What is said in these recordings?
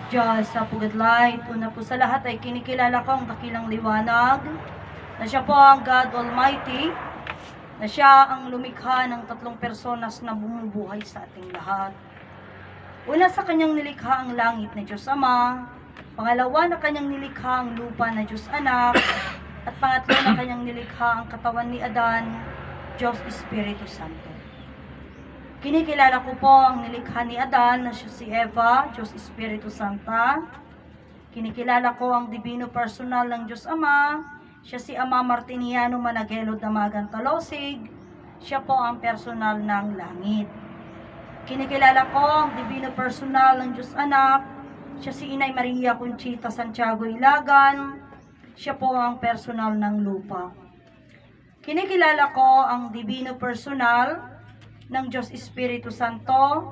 Diyos sa Pugad Light, una po sa lahat ay kinikilala ko ang dakilang liwanag, na siya po ang God Almighty, na siya ang lumikha ng tatlong personas na bumubuhay sa ating lahat. Una sa kanyang nilikha ang langit na Diyos Ama, pangalawa na kanyang nilikha ang lupa na Diyos Anak, at pangatlo na kanyang nilikha ang katawan ni Adan, Diyos Espiritu Santo. Kinikilala ko po ang nilikha ni Adan na siya si Eva, Diyos Espiritu Santa. Kinikilala ko ang divino personal ng Diyos Ama, siya si Ama Martiniano Managello Damagan Talosig, siya po ang personal ng langit. Kinikilala ko ang divino personal ng Diyos Anak, siya si Inay Maria Conchita Santiago Ilagan, siya po ang personal ng lupa. Kinikilala ko ang divino personal ng Diyos Espiritu Santo,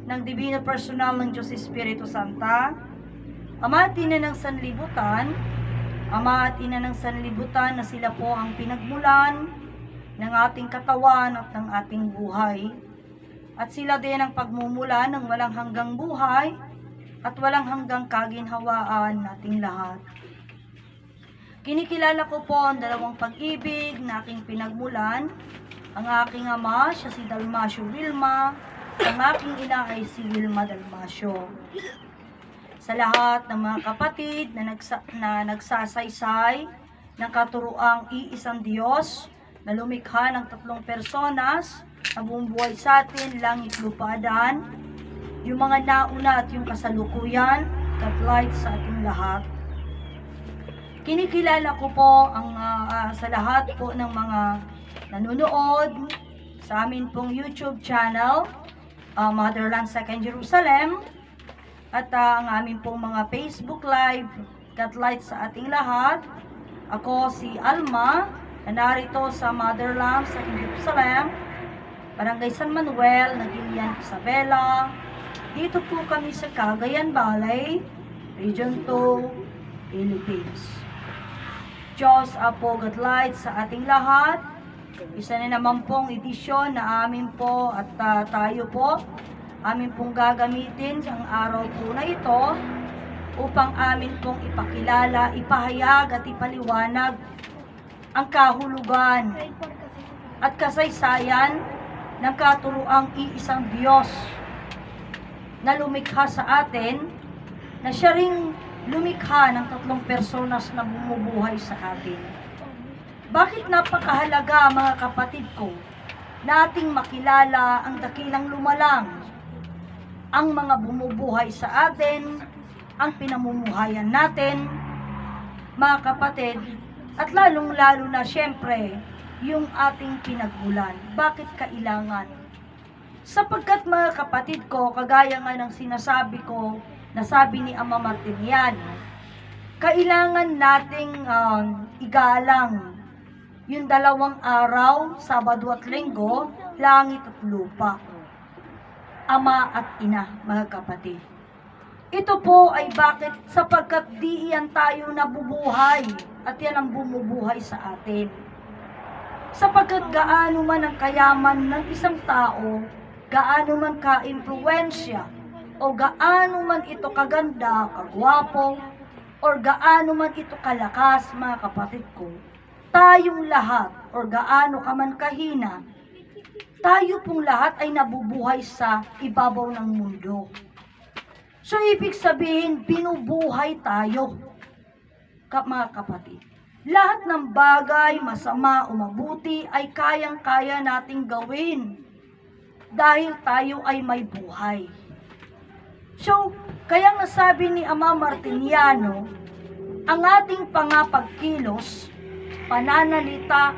ng divino personal ng Diyos Espiritu Santa, Ama at Ina ng Sanlibutan, Ama at Ina ng Sanlibutan na sila po ang pinagmulan ng ating katawan at ng ating buhay. At sila din ang pagmumula ng walang hanggang buhay at walang hanggang kaginhawaan nating lahat. Kinikilala ko po ang dalawang pag-ibig na aking pinagmulan. Ang aking ama, siya si Dalmasio Vilma. Ang aking ina ay si Vilma Dalmasio. Sa lahat ng mga kapatid na nagsasaysay ng katuroang iisang Diyos na lumikha ng tatlong personas na bumubuhay sa atin, langit, lupa, adan, yung mga nauna at yung kasalukuyan, God light sa ating lahat. Kinikilala ko po ang sa lahat po ng mga nanonood sa amin pong YouTube channel, Motherland Second Jerusalem, at ang amin pong mga Facebook Live, God light sa ating lahat. Ako si Alma, na narito sa Motherland Second Jerusalem, Barangay San Manuel, Nagilian, Isabela. Dito po kami sa Cagayan Valley, Region 2, Philippines. Diyos Apo God light sa ating lahat. Isa na naman pong edisyon na amin po at tayo po amin pong gagamitin sa araw po na ito upang amin pong ipakilala, ipahayag at ipaliwanag ang kahulugan at kasaysayan ng katuroang iisang Diyos na lumikha sa atin, na siya ring lumikha ng tatlong personas na bumubuhay sa atin. Bakit napakahalaga, mga kapatid ko, nating makilala ang dakilang lumalang, ang mga bumubuhay sa atin, ang pinamumuhayan natin, mga kapatid, at lalong-lalo na siyempre, yung ating pinagmulan. Bakit kailangan? Sapagkat mga kapatid ko, kagaya nga ng sinasabi ko, nasabi ni Ama Martiniano, kailangan nating igalang yung dalawang araw, Sabado at Linggo, langit at lupa. Ama at Ina, mga kapatid. Ito po ay bakit? Sapagkat di yan tayo nabubuhay at yan ang bumubuhay sa atin. Sapagkat gaano man ang kayaman ng isang tao, gaano man ka-impluensya, o gaano man ito kaganda, kagwapo, or gaano man ito kalakas, mga kapatid ko, tayong lahat, or gaano ka man kahina, tayo pong lahat ay nabubuhay sa ibabaw ng mundo. So, ibig sabihin, binubuhay tayo, mga kapatid. Lahat ng bagay, masama o mabuti, ay kayang-kaya nating gawin dahil tayo ay may buhay. So, kaya nga sabi ni Ama Martiniano, ang ating pangapagkilos, pananalita,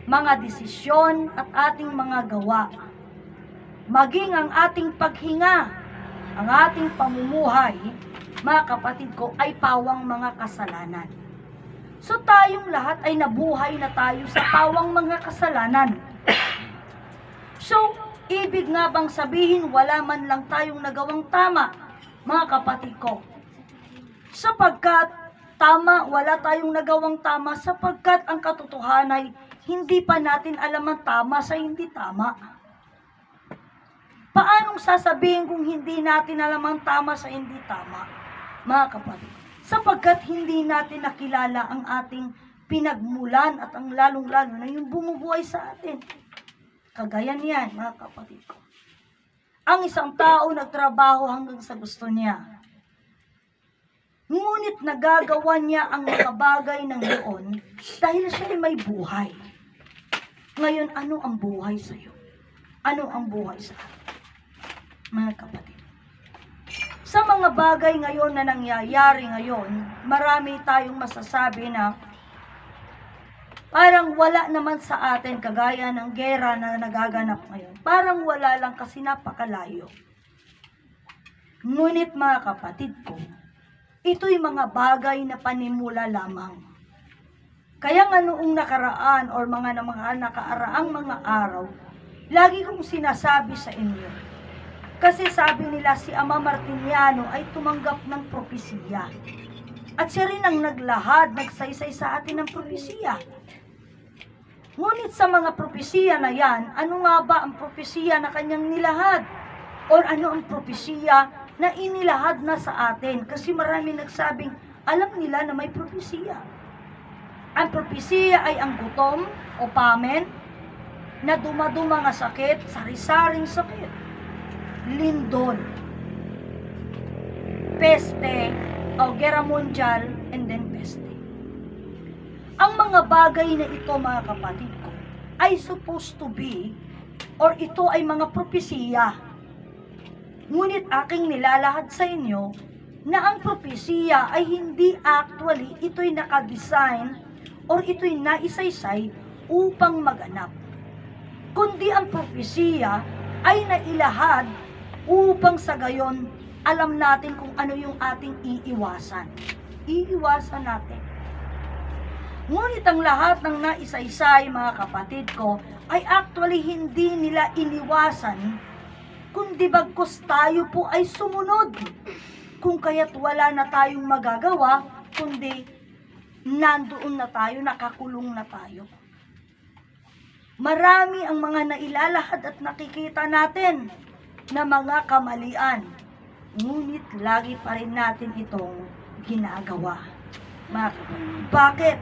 mga desisyon at ating mga gawa, maging ang ating paghinga, ang ating pamumuhay, mga kapatid ko, ay pawang mga kasalanan. So tayong lahat ay nabuhay na tayo sa pawang mga kasalanan. So, ibig nga bang sabihin wala man lang tayong nagawang tama, mga kapatid ko? Sapagkat tama, wala tayong nagawang tama sapagkat ang katotohanan ay hindi pa natin alam ang tama sa hindi tama. Paanong sasabihin kung hindi natin alam ang tama sa hindi tama? mga kapatid. Sapagkat hindi natin nakilala ang ating pinagmulan at ang lalong-lalo na yung bumubuhay sa atin. Kagaya niyan, mga kapatid ko. Ang isang tao nagtrabaho hanggang sa gusto niya. Ngunit nagagawa niya ang mga bagay ng doon dahil siya ay may buhay. Ngayon, ano ang buhay sa iyo? Ano ang buhay sa atin? Mga kapatid. Sa mga bagay ngayon na nangyayari ngayon, marami tayong masasabi na parang wala naman sa atin kagaya ng gera na nagaganap ngayon. Parang wala lang kasi napakalayo. Ngunit mga kapatid ko, ito'y mga bagay na panimula lamang. Kaya nga noong nakaraan or mga nakaaraang mga araw, lagi kong sinasabi sa inyo, kasi sabi nila si Ama Martiniano ay tumanggap ng propesiya. At siya rin ang naglahad, nagsaysay sa atin ng propesiya. Ngunit sa mga propesiya na yan, ano nga ba ang propesiya na kanyang nilahad? Or ano ang propesiya na inilahad na sa atin? Kasi marami nagsabing, alam nila na may propesiya. Ang propesiya ay ang gutom o pamen, na dumaduma nga sakit, sari-saring sakit, lindol, peste, o gera mondial, and then peste. Ang mga bagay na ito, mga kapatid ko, ay supposed to be, or ito ay mga propesiya. Ngunit aking nilalahad sa inyo, na ang propesiya ay hindi actually, ito'y nakadesign, or ito'y naisaysay upang maganap. Kundi ang propesiya ay nailahad upang sa gayon, alam natin kung ano yung ating iiwasan. Iiwasan natin. Ngunit ang lahat ng naisaysay, mga kapatid ko, ay actually hindi nila iniwasan, kundi bagkus tayo po ay sumunod. Kung kaya't wala na tayong magagawa, kundi nandoon na tayo, nakakulong na tayo. Marami ang mga nailalahad at nakikita natin na mga kamalian. Ngunit lagi pa rin natin itong ginagawa. Bakit?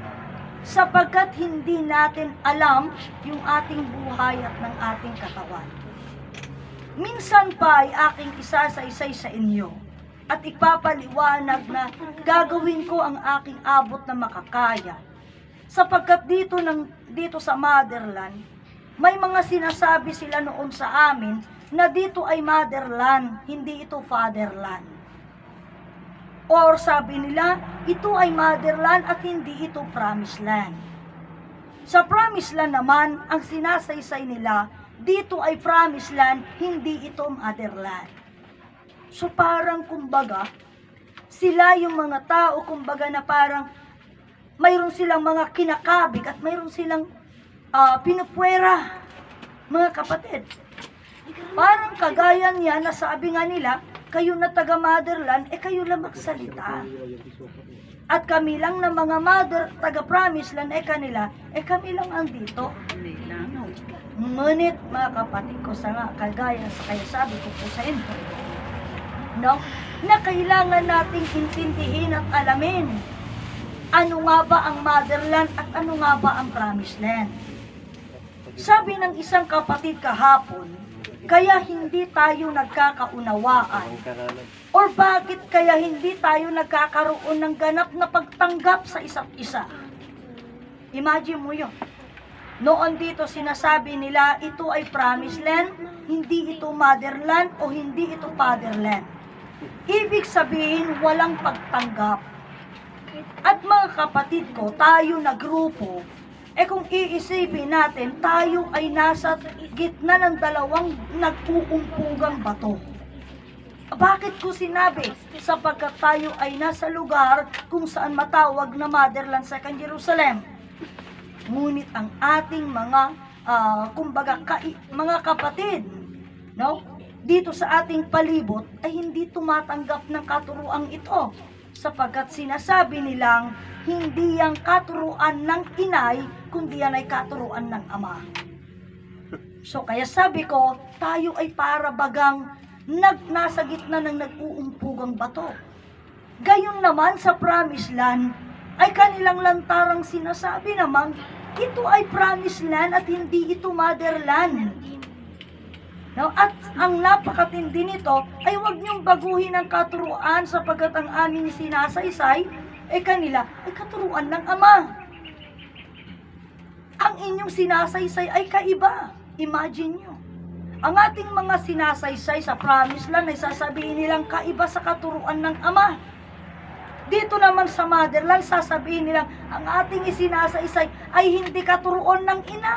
Sapagkat hindi natin alam yung ating buhay at ng ating katawan. Minsan pa ay aking isasaysay sa inyo at ipapaliwanag na gagawin ko ang aking abot na makakaya. Sapagkat dito sa motherland, may mga sinasabi sila noon sa amin na dito ay motherland, hindi ito fatherland. Or sabi nila, ito ay motherland at hindi ito promised land. Sa promised land naman, ang sinasaysay nila, dito ay promised land, hindi ito motherland. So parang kumbaga, sila yung mga tao, kumbaga na parang mayroon silang mga kinakabig at mayroon silang pinupwera, mga kapatid. Parang kagaya niya na sabi nga nila, kayo na taga-motherland, kayo lang magsalita. At kami lang na mga taga-promised land, kanila, kami lang ang dito. Ngunit, mga kapatid ko, kagaya sa kaya sabi ko po sa inyo, no, na kailangan nating intindihin at alamin ano nga ba ang motherland at ano nga ba ang promised land. Sabi ng isang kapatid kahapon, kaya hindi tayo nagkakaunawaan or bakit kaya hindi tayo nagkakaroon ng ganap na pagtanggap sa isa't isa. Imagine mo yun. Noon dito sinasabi nila ito ay promised land, hindi ito motherland o hindi ito fatherland. Ibig sabihin walang pagtanggap. At mga kapatid ko, tayo na grupo, kung iisipin natin, tayo ay nasa gitna ng dalawang nagkukumpugang bato. Bakit ko sinabi? Sapagkat tayo ay nasa lugar kung saan matawag na Motherland Second Jerusalem. Ngunit ang ating mga, mga kapatid, no? Dito sa ating palibot ay hindi tumatanggap ng katuruan ito. Sapagkat sinasabi nilang hindi yang katuruan ng inay, kundi yan ay katuruan ng ama. So kaya sabi ko, tayo ay para bagang nasa gitna ng nag-uumpugang bato. Gayon naman sa Promised Land, ay kanilang lantarang sinasabi naman, ito ay Promised Land at hindi ito Motherland. No? At ang napakatindi nito ay huwag niyong baguhin ang katuruan sapagkat ang aming sinasaysay kanila ay katuruan ng Ama. Ang inyong sinasaysay ay kaiba. Imagine nyo. Ang ating mga sinasaysay sa Promised Land ay sasabihin nilang kaiba sa katuruan ng Ama. Dito naman sa Motherland, sasabihin nilang ang ating isinasaysay ay hindi katuruan ng Ina.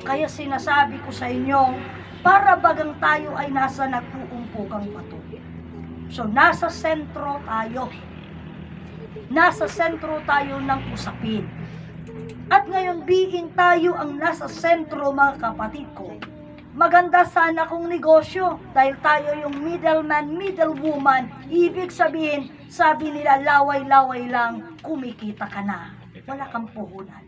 Kaya sinasabi ko sa inyo, para bagang tayo ay nasa nag-uumpukang bato. So, nasa sentro tayo. Nasa sentro tayo ng usapin. At ngayon, being tayo ang nasa sentro, mga kapatid ko, maganda sana kung negosyo dahil tayo yung middleman, middlewoman. Ibig sabihin, sabi nila, laway-laway lang, kumikita ka na. Wala kang puhunan.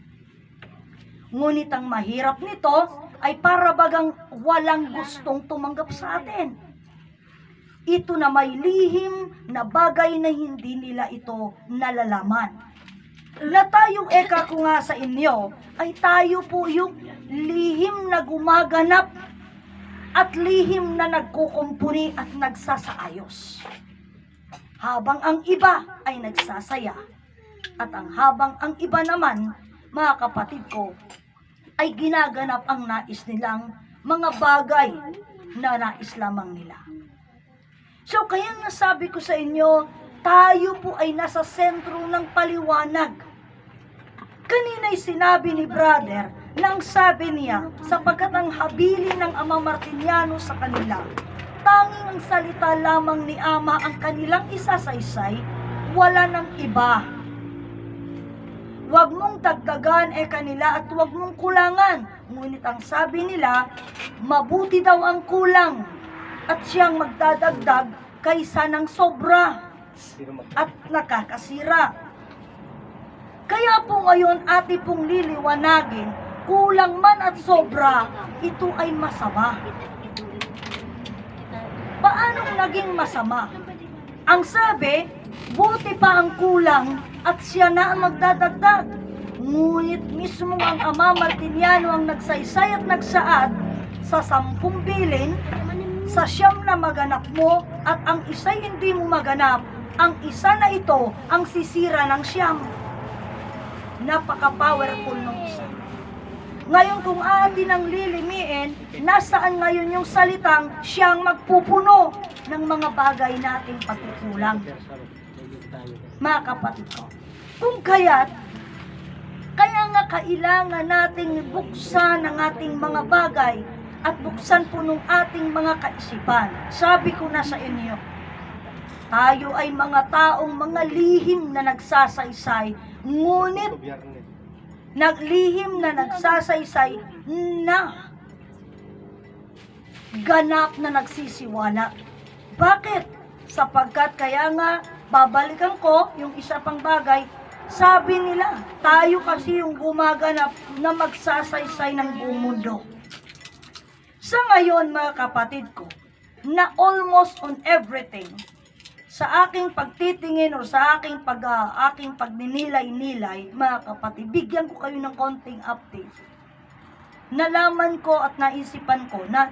Ngunit ang mahirap nito ay para bagang walang gustong tumanggap sa atin. Ito na may lihim na bagay na hindi nila ito nalalaman. Na tayong eka ko nga sa inyo, ay tayo po yung lihim na gumaganap at lihim na nagkukumpuni at nagsasaayos. Habang ang iba ay nagsasaya. At habang ang iba naman, mga kapatid ko, ay ginaganap ang nais nilang mga bagay na nais lamang nila. So kaya nasabi ko sa inyo, tayo po ay nasa sentro ng paliwanag. Kanina'y sinabi ni brother, nang sabi niya, sapagkat ang habilin ng Ama Martiniano sa kanila, tanging ang salita lamang ni Ama ang kanilang isasaysay, wala ng iba. Huwag mong dagdagan kanila at huwag mong kulangan. Ngunit ang sabi nila, mabuti daw ang kulang at siyang magdadagdag kaysa ng sobra at nakakasira. Kaya po ngayon ating pong liliwanagin, kulang man at sobra, ito ay masama. Paanong naging masama? Ang sabi, buti pa ang kulang at siya na ang magdadagdag. Ngunit mismo ang Ama Martiniano ang nagsaysay at nagsaad sa 10 bilin, sa 9 na maganap mo at ang isa'y hindi mo maganap, ang isa na ito ang sisira ng 9. Napaka-powerful ng isa. Ngayon kung atin ang lilimiin, nasaan ngayon yung salitang siyang magpupuno ng mga bagay nating pagkukulang? Mga kapatid ko, kung kaya nga kailangan nating buksan ang ating mga bagay at buksan po ng ating mga kaisipan. Sabi ko na sa inyo, tayo ay mga taong mga lihim na nagsasaysay, ngunit naglihim na nagsasaysay na ganap na nagsisiwala. Bakit? Sapagkat kaya nga, babalikan ko yung isa pang bagay, sabi nila, tayo kasi yung gumaganap na magsasaysay ng buong mundo. Sa ngayon, mga kapatid ko, na almost on everything, sa aking pagtitingin o sa aking pagninilay-nilay, mga kapatid, bigyan ko kayo ng konting update. Nalaman ko at naisipan ko na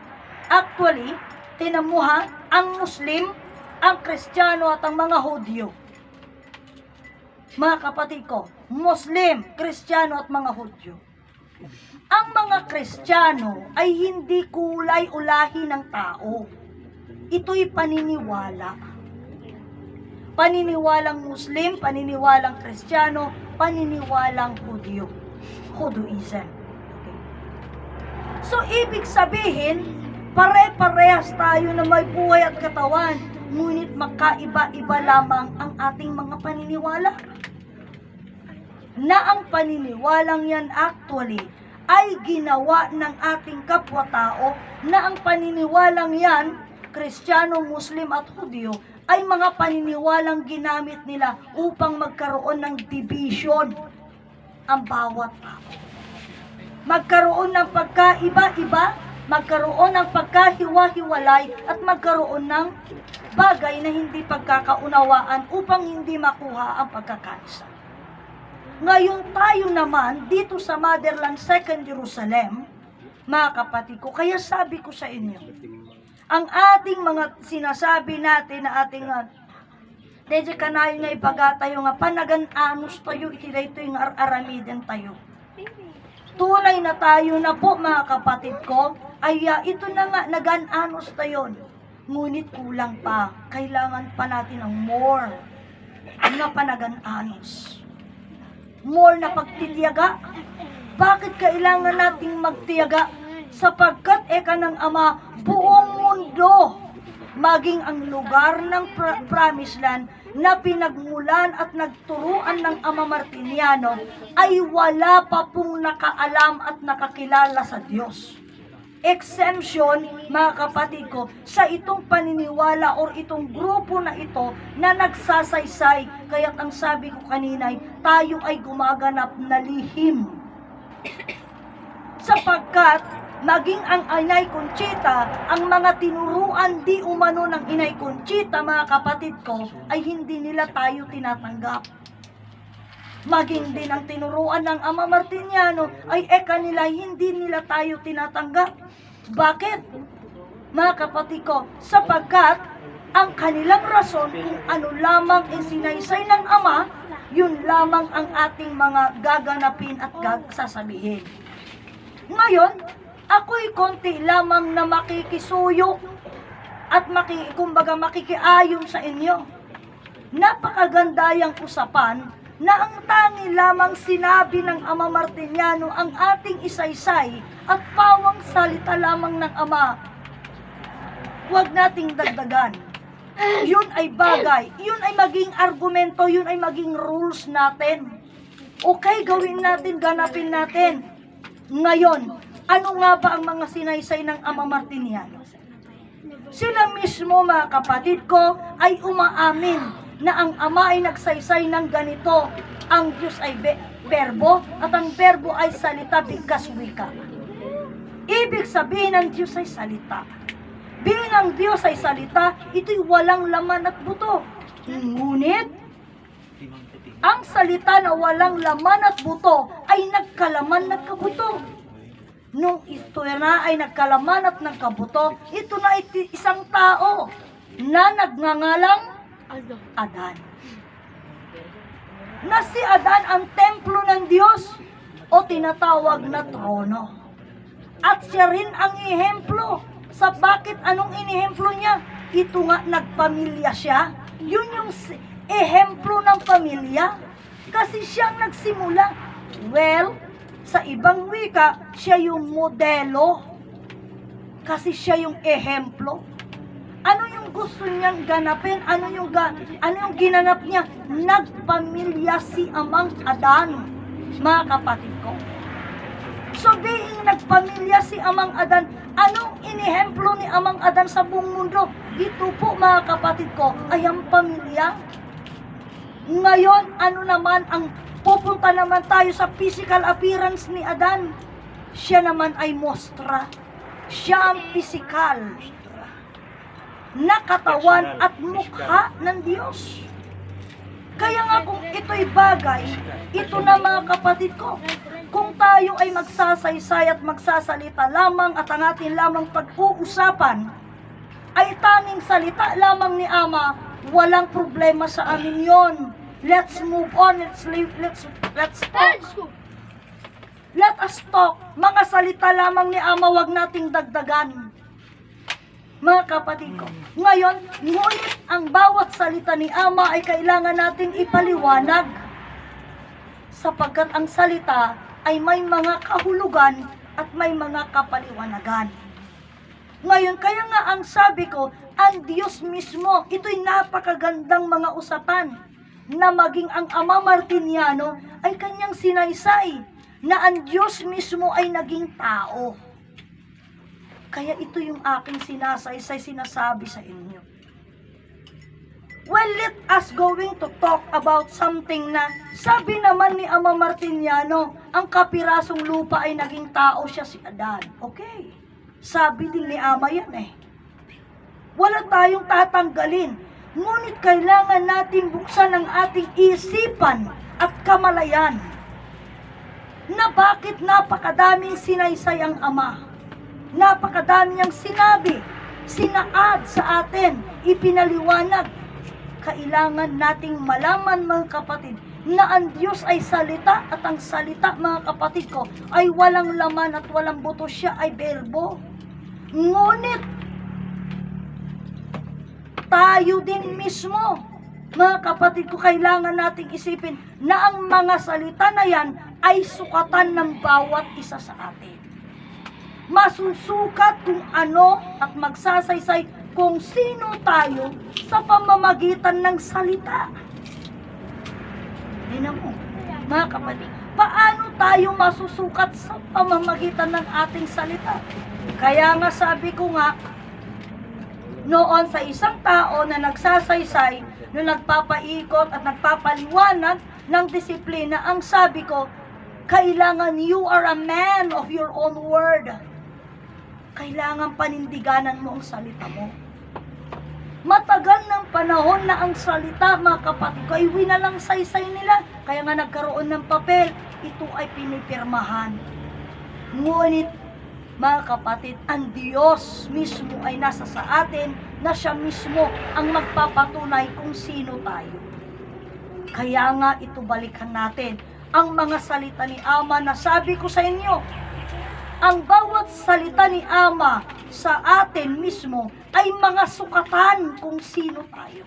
actually, tinamuha ang Muslim, ang Kristiyano at ang mga Hudyo. Mga kapatid ko, Muslim, Kristiyano at mga Hudyo. Ang mga Kristiyano ay hindi kulay-ulahi ng tao. Ito'y paniniwala. Paniniwalang Muslim, paniniwalang Kristiyano, paniniwalang Hudyo. Huduism. Okay. So, ibig sabihin, pare-parehas tayo na may buhay at katawan, ngunit magkaiba-iba lamang ang ating mga paniniwala. Na ang paniniwalang yan actually ay ginawa ng ating kapwa-tao, na ang paniniwalang yan, Kristiyano, Muslim at Hudyo, ay mga paniniwalang ginamit nila upang magkaroon ng division ang bawat tao. Magkaroon ng pagkaiba-iba magkaroon ng pagkahiwa-hiwalay at magkaroon ng bagay na hindi pagkakaunawaan upang hindi makuha ang pagkakaisa. Ngayon tayo naman dito sa Motherland Second Jerusalem, mga kapatid ko, kaya sabi ko sa inyo, ang ating mga sinasabi natin na ating Deje kanayo nga ipagatayo nga panagan-anos tayo, itiday ito yung aramiden tayo. Tunay na tayo na po mga kapatid ko, ay ito na nga, nagan-anos tayo. Ngunit kulang pa, kailangan pa natin ng more na panagan-anos. More na pagtitiyaga. Bakit kailangan nating magtiyaga? Sapagkat eka ng Ama, buong mundo, maging ang lugar ng Promised Land na pinagmulan at nagturuan ng Ama Martiniano ay wala pa pong nakaalam at nakakilala sa Diyos. Exemption, mga kapatid ko, sa itong paniniwala or itong grupo na ito na nagsasaysay. Kaya't ang sabi ko kanina, tayo ay gumaganap na lihim. Sapagkat maging ang Inay Conchita, ang mga tinuruan di umano ng Inay Conchita, mga kapatid ko, ay hindi nila tayo tinatanggap. Maging din ang tinuruan ng Ama Martiniano, ay nila, hindi nila tayo tinatanggap. Bakit? Mga kapatid ko, sapagkat ang kanilang rason kung ano lamang isinaysay ng Ama, yun lamang ang ating mga gaganapin at sasabihin. Ngayon, ako'y konti lamang na makikisuyo at makikiayon sa inyo. Napakaganda yung usapan na ang tangi lamang sinabi ng Ama Martiniano ang ating isaysay at pawang salita lamang ng Ama. Huwag nating dagdagan. Yun ay bagay, yun ay maging argumento, yun ay maging rules natin. Okay, gawin natin, ganapin natin. Ngayon, ano nga ba ang mga sinaysay ng Ama Martiniano? Sila mismo, mga kapatid ko, ay umaamin na ang Ama ay nagsaysay ng ganito. Ang Diyos ay berbo at ang berbo ay salita, bigkas wika. Ibig sabihin ng Diyos ay salita. Bilang ang Diyos ay salita, ito'y walang laman at buto. Ngunit, ang salita na walang laman at buto ay nagkalaman at kabuto. Nung ito na ay nagkalaman at nagkabuto, ito na isang tao na nagngangalang Adan. Na si Adan ang templo ng Diyos o tinatawag na trono. At siya rin ang ehemplo. Sa bakit anong inehemplo niya? Ito nga, nagpamilya siya. Yun yung ehemplo ng pamilya. Kasi siyang nagsimula. Well, sa ibang wika, siya yung modelo. Kasi siya yung ehemplo. Ano yung gusto niyang ganapin? Ano yung ginanap niya? Nagpamilya si Amang Adan, mga kapatid ko. So, being nagpamilya si Amang Adan, anong inehemplo ni Amang Adan sa buong mundo? Ito po, mga kapatid ko, ay ang pamilya. Ngayon, ano naman ang pupunta naman tayo sa physical appearance ni Adan? Siya naman ay mostra. Siya ang physical na katawan at mukha ng Diyos. Kaya nga kung ito'y bagay, ito na mga kapatid ko, kung tayo ay magsasaysay at magsasalita lamang at ang atin lamang pag-uusapan ay tanging salita lamang ni Ama, walang problema sa amin yon. Let's move on, let's talk. Let us talk. Mga salita lamang ni Ama, wag nating dagdagan. Mga kapatid ko, ngayon, ngunit ang bawat salita ni Ama ay kailangan nating ipaliwanag sapagkat ang salita ay may mga kahulugan at may mga kapaliwanagan. Ngayon, kaya nga ang sabi ko, ang Diyos mismo, ito'y napakagandang mga usapan na maging ang Ama Martiniano ay kanyang sinaysay na ang Diyos mismo ay naging tao. Kaya ito yung aking sinasabi sa inyo. Well, let us going to talk about something na sabi naman ni Ama Martiniano, ang kapirasong lupa ay naging tao siya si Adan. Okay. Sabi din ni Ama yan eh. Wala tayong tatanggalin. Ngunit kailangan natin buksan ang ating isipan at kamalayan na bakit napakadaming sinaysay ang Ama. Napakadami niyang sinabi, sinaad sa atin, ipinaliwanag. Kailangan nating malaman mga kapatid na ang Diyos ay salita at ang salita mga kapatid ko ay walang laman at walang buto, siya ay berbo. Ngunit tayo din mismo, mga kapatid ko, kailangan nating isipin na ang mga salita na yan ay sukatan ng bawat isa sa atin. Masusukat kung ano at magsasaysay kung sino tayo sa pamamagitan ng salita. Tingnan mo, mga kapatid, paano tayo masusukat sa pamamagitan ng ating salita? Kaya nga sabi ko nga, noon sa isang tao na nagsasaysay, na nagpapaikot at nagpapaliwanag ng disiplina, ang sabi ko, kailangan you are a man of your own word. Kailangan panindiganan mo ang salita mo. Matagal ng panahon na ang salita, mga kapatid ko, ay winalang saysay nila. Kaya nga nagkaroon ng papel, ito ay pinipirmahan. Ngunit, mga kapatid, ang Diyos mismo ay nasa sa atin na siya mismo ang magpapatunay kung sino tayo. Kaya nga ito balikan natin ang mga salita ni Ama na sabi ko sa inyo, ang bawat salita ni Ama sa atin mismo ay mga sukatan kung sino tayo.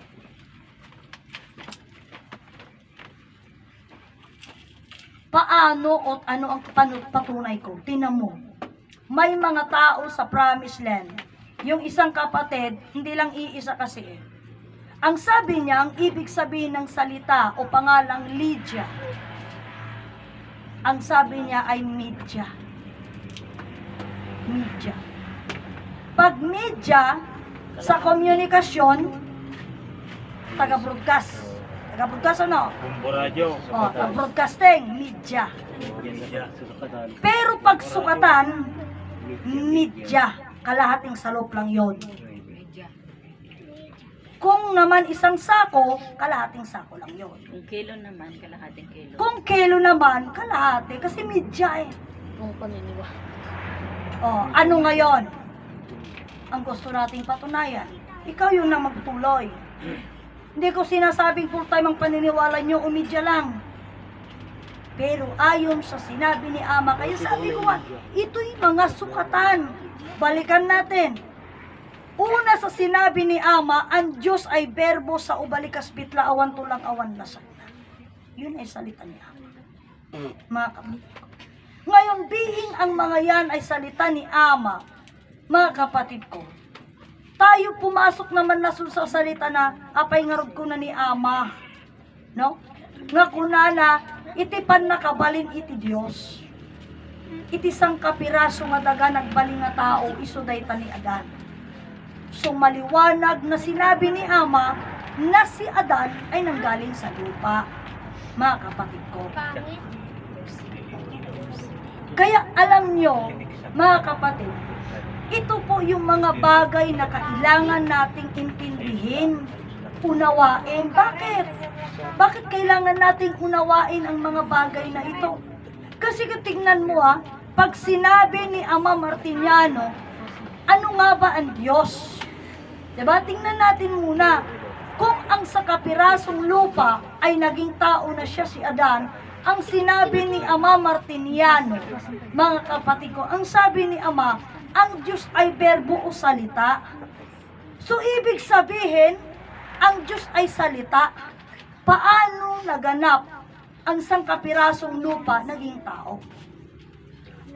Paano o ano ang patunay ko? Tingnan mo. May mga tao sa Promised Land. Yung isang kapatid, hindi lang iisa kasi eh. Ang sabi niya, ang ibig sabihin ng salita o pangalang Lydia, ang sabi niya ay media. Media. Pag media, sa komunikasyon, taga-broadcast. Taga-broadcast ano? Bumburadyo. O, taga-broadcasting, media. Pero pag sukatan, media, kalahating salop lang yon. Kung naman isang sako, kalahating sako lang yon. Kung kilo naman, kalahating kilo. Kung kilo naman, kalahati, kasi media eh. Kung paniniwala. O, ano ngayon? Ang gusto nating patunayan, ikaw yung na magtuloy. Hindi ko sinasabing full time ang paniniwala nyo o media lang. Pero ayon sa sinabi ni Ama, kaya sabi ko nga, ito'y mga sukatan. Balikan natin. Una sa sinabi ni Ama, ang Diyos ay berbo sa ubalikas bitla awan tulang awan lasagna. Yun ay salita ni Ama. Mga kapatid ko. Ngayon, bihing ang mga yan ay salita ni Ama, mga kapatid ko. Tayo pumasok naman na sa salita na apay ngarod ko na ni Ama. No? Nga kunana, iti pan nakabalin iti Dios. Iti sang kapiraso nga daga nagbalin nga tao iso dayta ni Adan. So maliwanag na sinabi ni Ama na si Adan ay nanggaling sa lupa. Mga kapatid ko. Kaya alam nyo, mga kapatid, ito po yung mga bagay na kailangan nating intindihin, unawain. Bakit? Bakit kailangan nating unawain ang mga bagay na ito? Kasi tingnan mo pag sinabi ni Ama Martiniano, ano nga ba ang Diyos? Diba? Tingnan natin muna, kung ang sa kapirasong lupa ay naging tao na siya si Adan, ang sinabi ni Ama Martiniano, mga kapatid ko, ang sabi ni Ama, ang Diyos ay berbo o salita. So, ibig sabihin, ang Diyos ay salita. Paano naganap ang sangkapirasong lupa naging tao?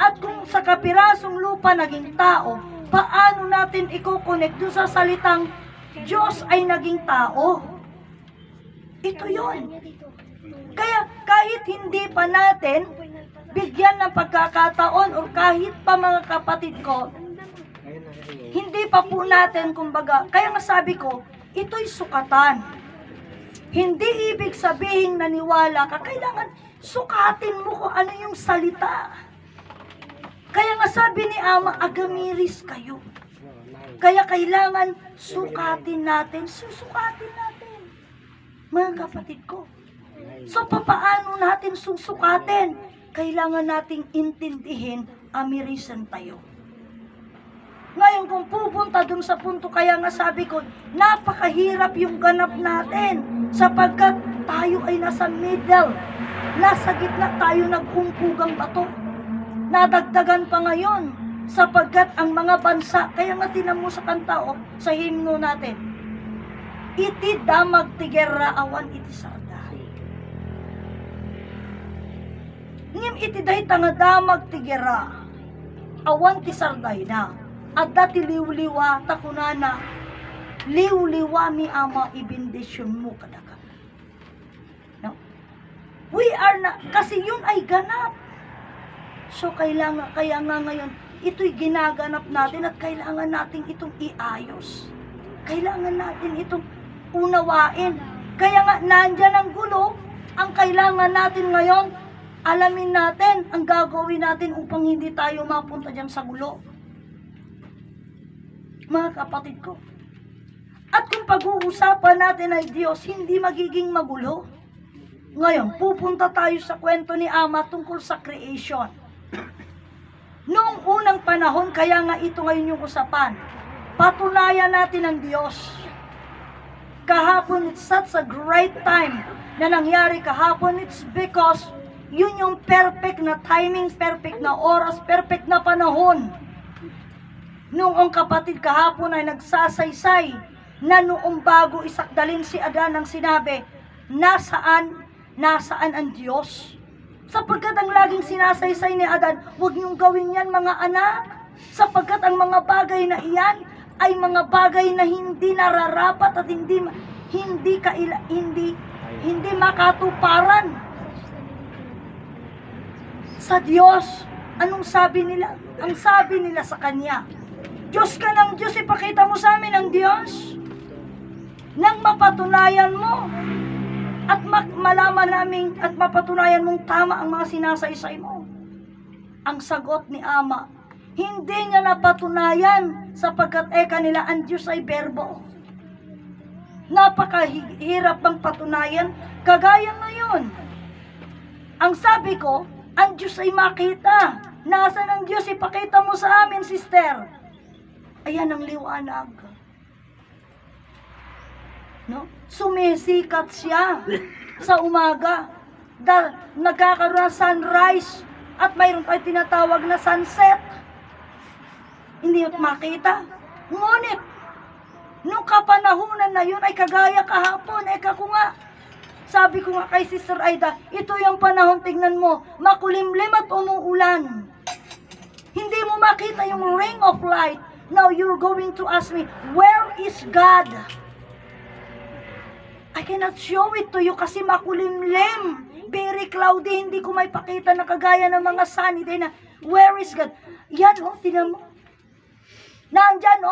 At kung sa kapirasong lupa naging tao, paano natin i-connect doon sa salitang Diyos ay naging tao? Ito yon. Kaya kahit hindi pa natin bigyan ng pagkakataon o kahit pa mga kapatid ko, hindi pa po natin kumbaga, kaya nga sabi ko, ito'y sukatan. Hindi ibig sabihin naniwala ka, kailangan sukatin mo kung ano yung salita. Kaya nga sabi ni Ama, agamiris kayo. Kaya kailangan sukatin natin, susukatin natin. Mga kapatid ko. So, papaano natin susukatin? Kailangan nating intindihin, amirisan tayo. Ngayon, kung pupunta dun sa punto, kaya nga sabi ko, napakahirap yung ganap natin sapagkat tayo ay nasa middle. Nasa gitna tayo nagkumpugang bato. Nadagdagan pa ngayon sapagkat ang mga bansa, kaya nga tinan mo sa kanta sa himno natin, iti damag tigerra awan iti sarday. Ngim iti dahi tanga damag tigerra awan ti sarday na. At dati liwliwa takunana, liwliwa mi Ama ibindisyon mo kadaka. No? We are na, kasi yun ay ganap. So kaya nga ngayon, ito'y ginaganap natin at kailangan natin itong iayos. Kailangan natin itong unawain. Kaya nga, nandyan ang gulo, ang kailangan natin ngayon, alamin natin ang gagawin natin upang hindi tayo mapunta dyan sa gulo. Mga kapatid ko. At kung pag-uusapan natin ay Diyos, hindi magiging magulo. Ngayon, pupunta tayo sa kwento ni Ama tungkol sa creation. Noong unang panahon, kaya nga ito ngayon yung usapan, patunayan natin ang Diyos. Kahapon, it's such a great time na nangyari kahapon. It's because yun yung perfect na timing, perfect na oras, perfect na panahon. Noong ang kapatid kahapon ay nagsasaysay na noong bago isakdalin si Adan ang sinabi, nasaan ang Diyos? Sapagkat ang laging sinasaysay ni Adan, huwag niyong gawin yan mga anak, sapagkat ang mga bagay na iyan ay mga bagay na hindi nararapat at hindi makatuparan sa Diyos. Anong sabi nila? Ang sabi nila sa Kanya, Diyos ka ng Diyos, ipakita mo sa amin ang Diyos. Nang mapatunayan mo at malaman namin at mapatunayan mong tama ang mga sinasaysay mo. Ang sagot ni Ama, hindi niya napatunayan sapagkat kanila ang Diyos ay berbo. Napakahirap bang patunayan? Kagaya ngayon. Ang sabi ko, ang Diyos ay makita. Nasaan ang Diyos? Ipakita mo sa amin, sister. Ayan ang liwanag. No? Sumisikat siya sa umaga. Nagkakaroon ng sunrise at mayroon tayo tinatawag na sunset. Hindi mo makita. Ngunit, nung kapanahunan na yun ay kagaya kahapon. Ko nga, sabi ko nga kay Sister Aida, ito yung panahon, tignan mo, makulimlim at umuulan. Hindi mo makita yung ring of light. Now you're going to ask me, where is God? I cannot show it to you kasi makulimlim. Very cloudy, hindi ko may pakita na kagaya ng mga sunny day na, where is God? Yan tingnan mo. Nandyan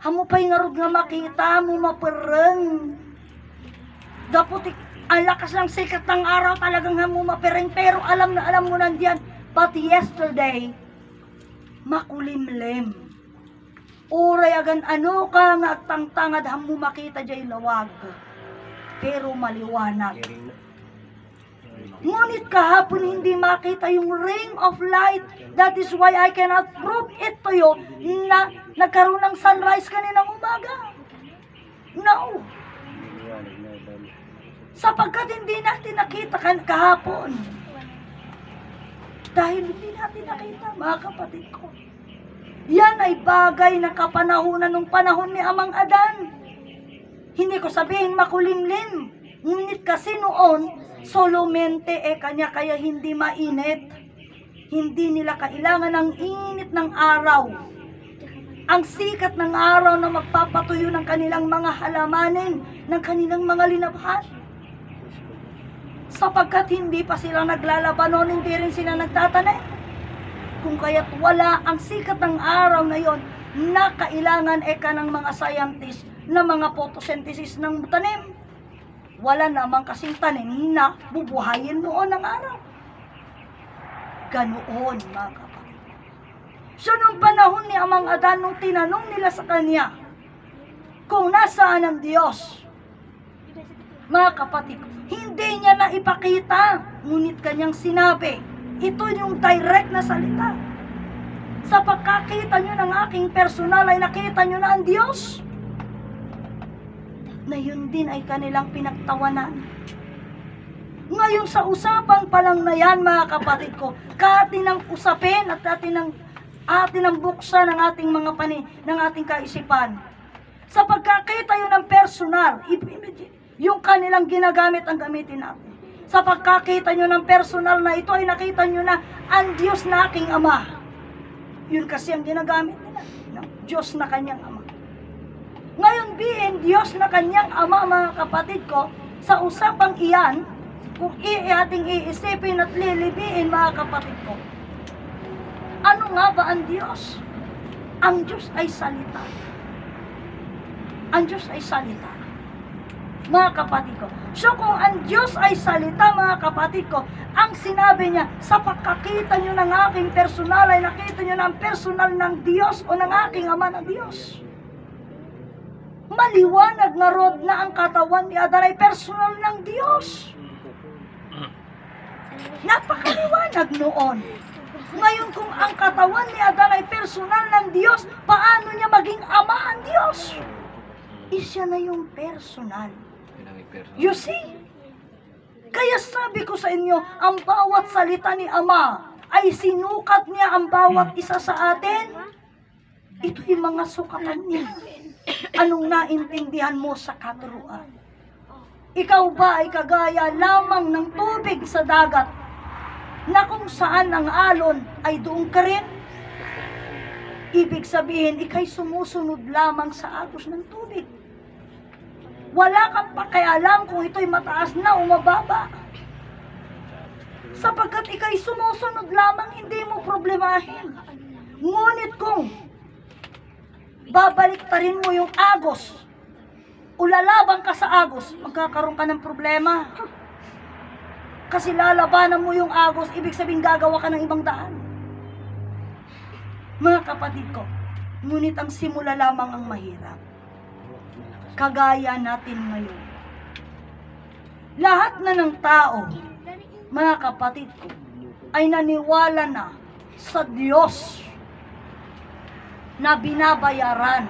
hamo pa'y ngarod nga makita mo mapereng. Daputik, ang lakas ng sikat ng araw talagang hamo mapereng, pero alam mo nandiyan. But yesterday, makulimlim. Uray agan ano ka nga tangtangad hamo makita jay lawag. Pero maliwanag. Ngunit kahapon hindi makita yung ring of light. That is why I cannot prove it to you na nagkaroon ng sunrise kaninang umaga. No. Sapagkat hindi natin nakita kahapon. Dahil hindi natin nakita, mga kapatid ko. Yan ay bagay na kapanahunan ng panahon ni Amang Adan. Hindi ko sabihin makulimlim. Ngunit kasi noon, solomente kanya kaya hindi mainit. Hindi nila kailangan ng init ng araw. Ang sikat ng araw na magpapatuyo ng kanilang mga halamanin, ng kanilang mga linabhan. Sapagkat hindi pa sila naglalaban noon, hindi rin sila nagtatanim. Kung kaya't wala ang sikat ng araw na yon na kailangan ng mga scientist na mga photosynthesis ng tanim. Wala namang kasing tanim na bubuhayin noon ng araw. Ganoon, mga kapatid. So, nung panahon ni Amang Adan, nung tinanong nila sa kanya, kung nasaan ang Diyos, mga kapatid, hindi niya na ipakita, ngunit kanyang sinabi, ito yung direct na salita. Sa pagkakita nyo ng aking personal ay nakita nyo na ang Diyos. Na yun din ay kanilang pinagtawanan. Ngayon sa usapang palang na yan, mga kapatid ko, atin ang usapin at atin ang buksan ng ating mga ng ating kaisipan. Sa pagkakita yun ng personal, yung kanilang ginagamit ang gamitin natin. Sa pagkakita nyo ng personal na ito ay nakita nyo na ang Diyos na aking Ama. Yun kasi ang ginagamit nila, ng Diyos na kanyang Ama. Ngayon bihin, Diyos na kanyang Ama, mga kapatid ko, sa usapang iyan, kung ating iisipin at lilibiin, mga kapatid ko, ano nga ba ang Diyos? Ang Diyos ay salita. Ang Diyos ay salita. Mga kapatid ko. So kung ang Diyos ay salita, mga kapatid ko, ang sinabi niya, sa pagkakita nyo ng aking personal ay nakita nyo ng personal ng Diyos o ng aking Ama ng Diyos. Maliwanag na rod na ang katawan ni Adan ay personal ng Diyos. Napakaliwanag noon. Ngayon kung ang katawan ni Adan ay personal ng Diyos, paano niya maging Ama ang Diyos? Isya na yung personal. You see? Kaya sabi ko sa inyo, ang bawat salita ni Ama ay sinukat niya ang bawat isa sa atin. Ito yung mga sukatan niya. Anong naintindihan mo sa katuruan? Ikaw ba ay kagaya lamang ng tubig sa dagat na kung saan ang alon ay doon ka rin? Ibig sabihin, ikay sumusunod lamang sa agos ng tubig. Wala kang pakialam kung ito'y mataas na o mababa. Sapagkat ikay sumusunod lamang, hindi mo problemahin. Ngunit kung babalik pa rin mo yung agos, o lalaban ka sa agos, magkakaroon ka ng problema. Kasi lalabanan mo yung agos, ibig sabihin gagawa ka ng ibang daan. Mga kapatid ko, ngunit ang simula lamang ang mahirap. Kagaya natin ngayon. Lahat na ng tao, mga kapatid ko, ay naniwala na sa Diyos na binabayaran.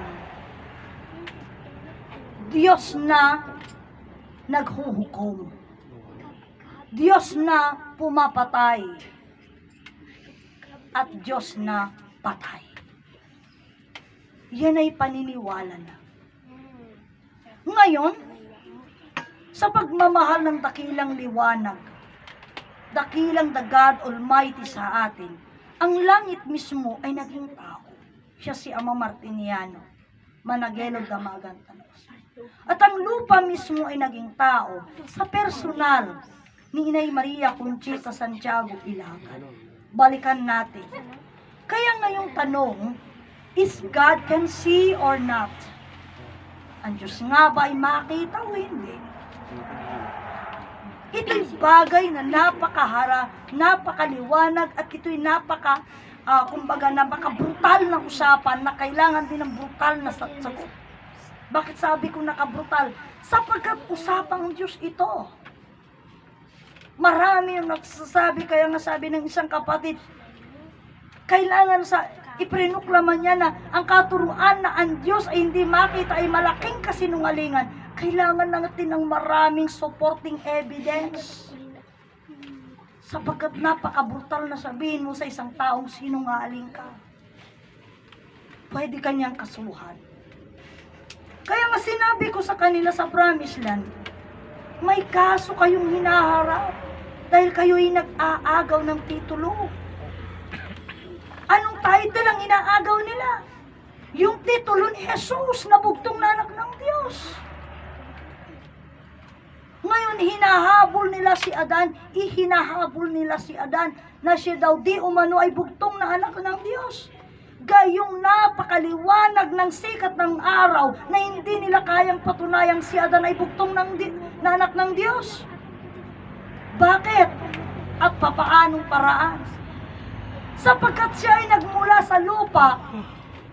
Diyos na naghuhukom. Diyos na pumapatay. At Diyos na patay. Yan ay paniniwala na. Ngayon, sa pagmamahal ng dakilang liwanag, dakilang the God Almighty sa atin, ang langit mismo ay naging tao. Siya si Ama Martiniano, Managelog Damagan Tanos. At ang lupa mismo ay naging tao sa personal ni Inay Maria Conchita Santiago Ilagan. Balikan natin. Kaya ngayong tanong, is God can see or not? Ang Diyos nga ba ay makita o hindi? Ito'y bagay na napakaliwanag at ito'y napaka-brutal na usapan na kailangan din ng brutal na sagot. Bakit sabi ko nakabrutal? Sapagkat usapang Diyos ito. Marami ang nagsasabi, kaya nga sabi ng isang kapatid, kailangan iprinuklaman niya na ang katuruan na ang Diyos ay hindi makita ay malaking kasinungalingan. Kailangan natin ng maraming supporting evidence. Sapagkat napakabrutal na sabihin mo sa isang taong sinungaling ka. Pwede kanyang kasuhan. Kaya nga sinabi ko sa kanila sa Promised Land, may kaso kayong hinaharap dahil kayo'y nag-aagaw ng titulo. Anong title ang inaagaw nila? Yung titulo ni Jesus na bugtong na anak ng Diyos. Ngayon, hinahabol nila si Adan na siya daw di umano ay bugtong na anak ng Diyos. Gayong napakaliwanag ng sikat ng araw na hindi nila kayang patunayang si Adan ay bugtong na anak ng Diyos. Bakit? At papaanong paraan? Sapagkat siya ay nagmula sa lupa,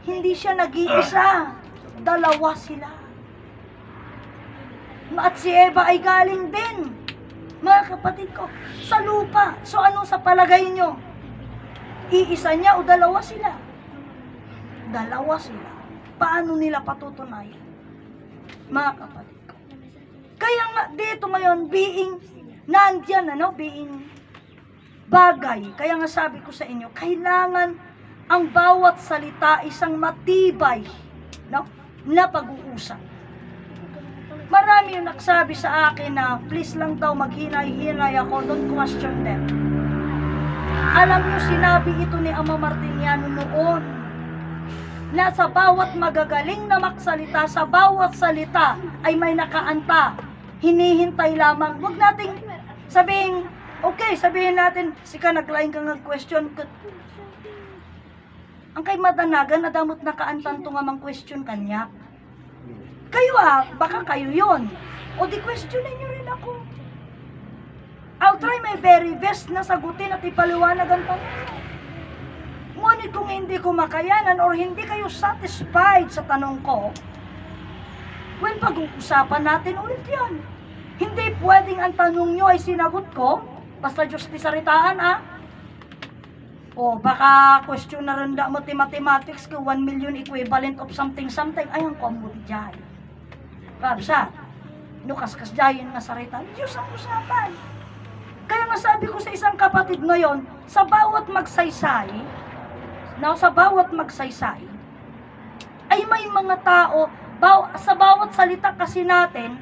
hindi siya nag-iisa. Dalawa sila. At si Eva ay galing din, mga kapatid ko, sa lupa. So ano sa palagay nyo? Iisa niya o dalawa sila? Dalawa sila. Paano nila patutunayan? Mga kapatid ko. Kaya nga dito ngayon, being nandyan, being bagay. Kaya nga sabi ko sa inyo, kailangan ang bawat salita isang matibay, na pag-uusap. Marami yung nagsabi sa akin na please lang daw maghinay-hinay ako, don't question them. Alam nyo, sinabi ito ni Ama Martiniano noon, na sa bawat magagaling na magsalita, sa bawat salita ay may nakaanta. Hinihintay lamang. Huwag nating sabihin, okay, sabihin natin, sika naglaing kang nag-question. Ang kay madanagan, nadamot nakaantan to nga mang question kanya. Kayo baka kayo yon. O di questionin nyo rin ako. I'll try my very best na sagutin at ipaliwanag ang tanong. Ngunit kung hindi ko makayanan or hindi kayo satisfied sa tanong ko, well, pag-uusapan natin ulit yan. Hindi pwedeng ang tanong nyo ay sinagot ko, basta Diyos di saritaan, O baka question na rin da mo mathematics ko 1 million equivalent of something, ay ang komodi dyan. Kabsa, nukaskas dyan nga sarita, Diyos ang usapan. Kaya nga sabi ko sa isang kapatid ngayon, sa bawat magsaysay, ay may mga tao, sa bawat salita kasi natin,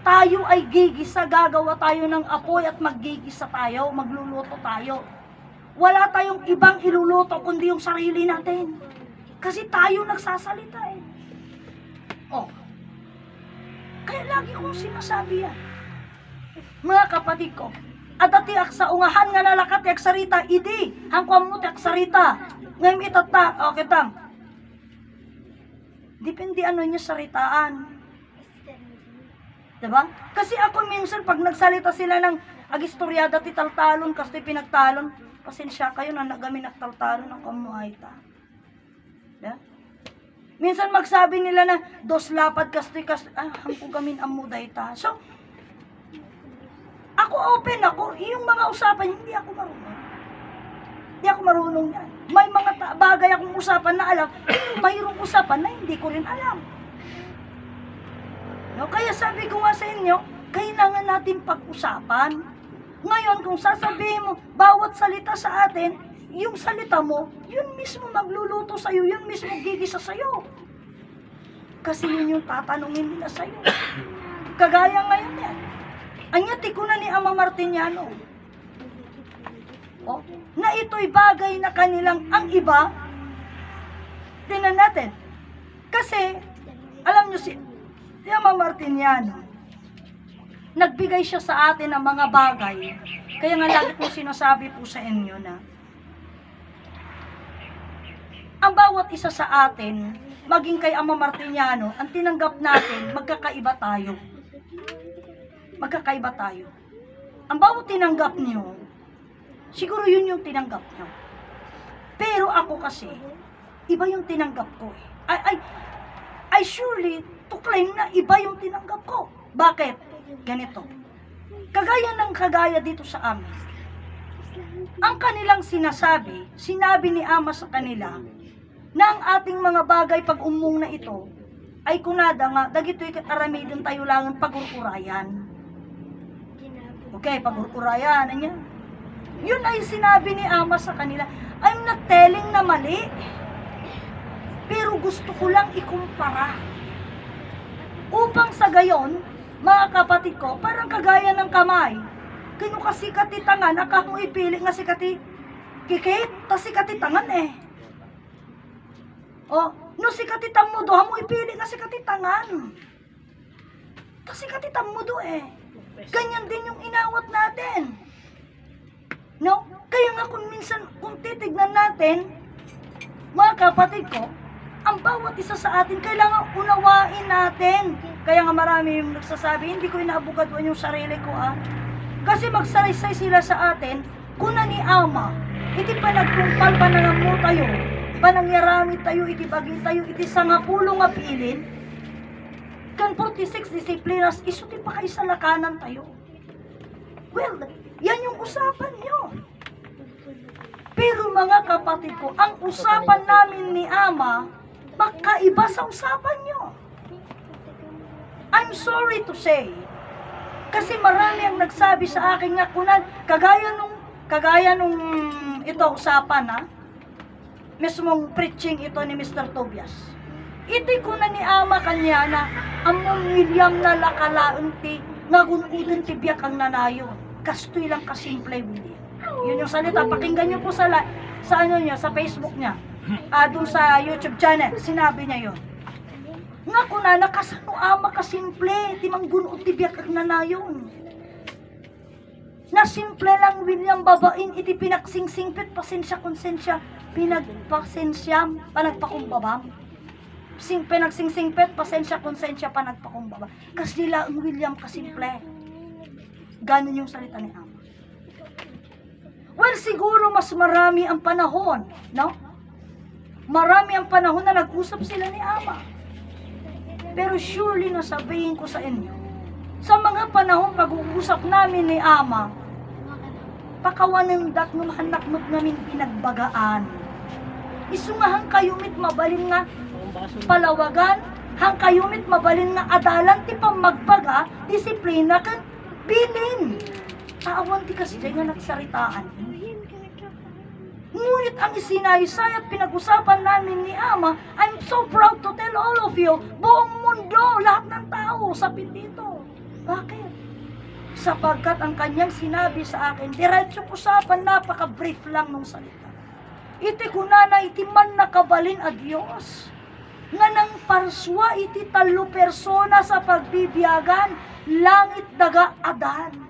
tayo ay gigisa, gagawa tayo ng apoy at maggigisa tayo, magluluto tayo. Wala tayong ibang iluluto kundi yung sarili natin. Kasi tayo nagsasalita Kaya lagi kong sinasabi yan. Mga kapatid ko, adati ak sa ungahan nga nalakat yak sarita, idi, hangkwam mo yak sarita. Ngayon itata, tam. Depende ano niya saritaan. Diba? Kasi ako minsan, pag nagsalita sila ng agistoryada ti taltalon, kasi pinagtalon, pasensya kayo na nagami nagtaltalon ng kamuayta. Diba? Minsan magsabi nila na, dos lapad kasi, hampo gamin amuday ta. So, ako open ako, yung mga usapan, hindi ako marunong. Hindi ako marunong yan. May mga bagay akong usapan na alam, mayroong usapan na hindi ko rin alam. Kaya sabi ko nga sa inyo, kailangan natin pag-usapan. Ngayon, kung sasabihin mo, bawat salita sa atin, yung salita mo, yun mismo magluluto sa'yo, yun mismo gigisa sa'yo. Kasi yun yung tatanungin nila sa'yo. Kagaya ngayon yan. Anyati ko na ni Ama Martiniano. Na ito'y bagay na kanilang ang iba, tingnan natin. Kasi, alam nyo si Ama Martiniano, nagbigay siya sa atin ng mga bagay. Kaya nga lagi ko sinasabi po sa inyo na, ang bawat isa sa atin, maging kay Ama Martiniano, ang tinanggap natin, magkakaiba tayo. Magkakaiba tayo. Ang bawat tinanggap niyo, siguro yun yung tinanggap niyo. Pero ako kasi, iba yung tinanggap ko. I surely to claim na iba yung tinanggap ko. Bakit? Ganito. Kagaya dito sa amin. Ang kanilang sinabi ni Ama sa kanila, na ang ating mga bagay pag umung na ito, ay kunada nga, dagito'y karamidin tayo lang pagurkurayan. Okay, pagurkurayan, yun ay sinabi ni Ama sa kanila, I'm not telling na mali, pero gusto ko lang ikumpara. Upang sa gayon, mga kapatid ko, parang kagaya ng kamay, kino kasi katitangan, akang ipili nga si kikit, tas si katitangan no si katitang mo do, mo ipili nga si katitangan. Tas si katitang mo do ganyan din yung inawat natin. No? Kaya nga kung minsan, kung titignan natin, mga kapatid ko, ang bawat isa sa atin, kailangan unawain natin. Kaya nga marami yung nagsasabi, hindi ko inaabugaduan yung sarili ko Kasi magsaraysay sila sa atin, kuna ni Ama, iti panagtungpal panangamu tayo, panangyarami tayo, iti bagi tayo, iti sangapulo nga pilin, kan 46 disiplinas, iso ti pakaisalakanan tayo. Well, yan yung usapan nyo. Pero mga kapatid ko, ang usapan namin ni Ama, magkaiba sa usapan nyo. I'm sorry to say, kasi marami ang nagsabi sa akin nga kunan, kagaya nung ito usapan ha, mismong preaching ito ni Mr. Tobias. Iti ko na ni Ama kanya na among William na lakalaon ti ngagunudan ti biyak ang nanayon. Kastoy lang kasimple William. Yun yung salita, pakinggan nyo po sa ano niya, sa Facebook niya. Doon sa YouTube channel, sinabi niya yun. Nga kuna nakasano Ama kasimple, ti manggunud ti biyak ang nanayon. Na simple lang William babain iti pinaksingsingpit pasensya konsensya pinagpasensyam panagpakumbabam. Pinaksingsingpit pasensya konsensya panagpakumbabam. Kasi nila ang William kasimple. Ganun yung salita ni Ama. Well, siguro mas marami ang panahon, no? Marami ang panahon na nag-usap sila ni Ama. Pero surely nasabihin ko sa inyo, sa mga panahon pag-uusap namin ni Ama, pakawanang dak ng hanaknot namin pinagbagaan. Isungahan kayumit mabalin nga palawagan, hang kayumit mabalin nga adalan ti pamagbaga, disiplina kan bilin. Awan ti kasi nga nagsaritaan. Ngunit ang isinaysay at pinag-usapan namin ni Ama, I'm so proud to tell all of you, buong mundo, lahat ng tao, sapit dito. Bakit? Sapagkat ang kanyang sinabi sa akin, diretsong usapan, napaka-brief lang nung salita. Iti kunana, iti man nakabalin a Diyos, nga nang parswa iti talo persona sa pagbibiyagan, langit daga adan.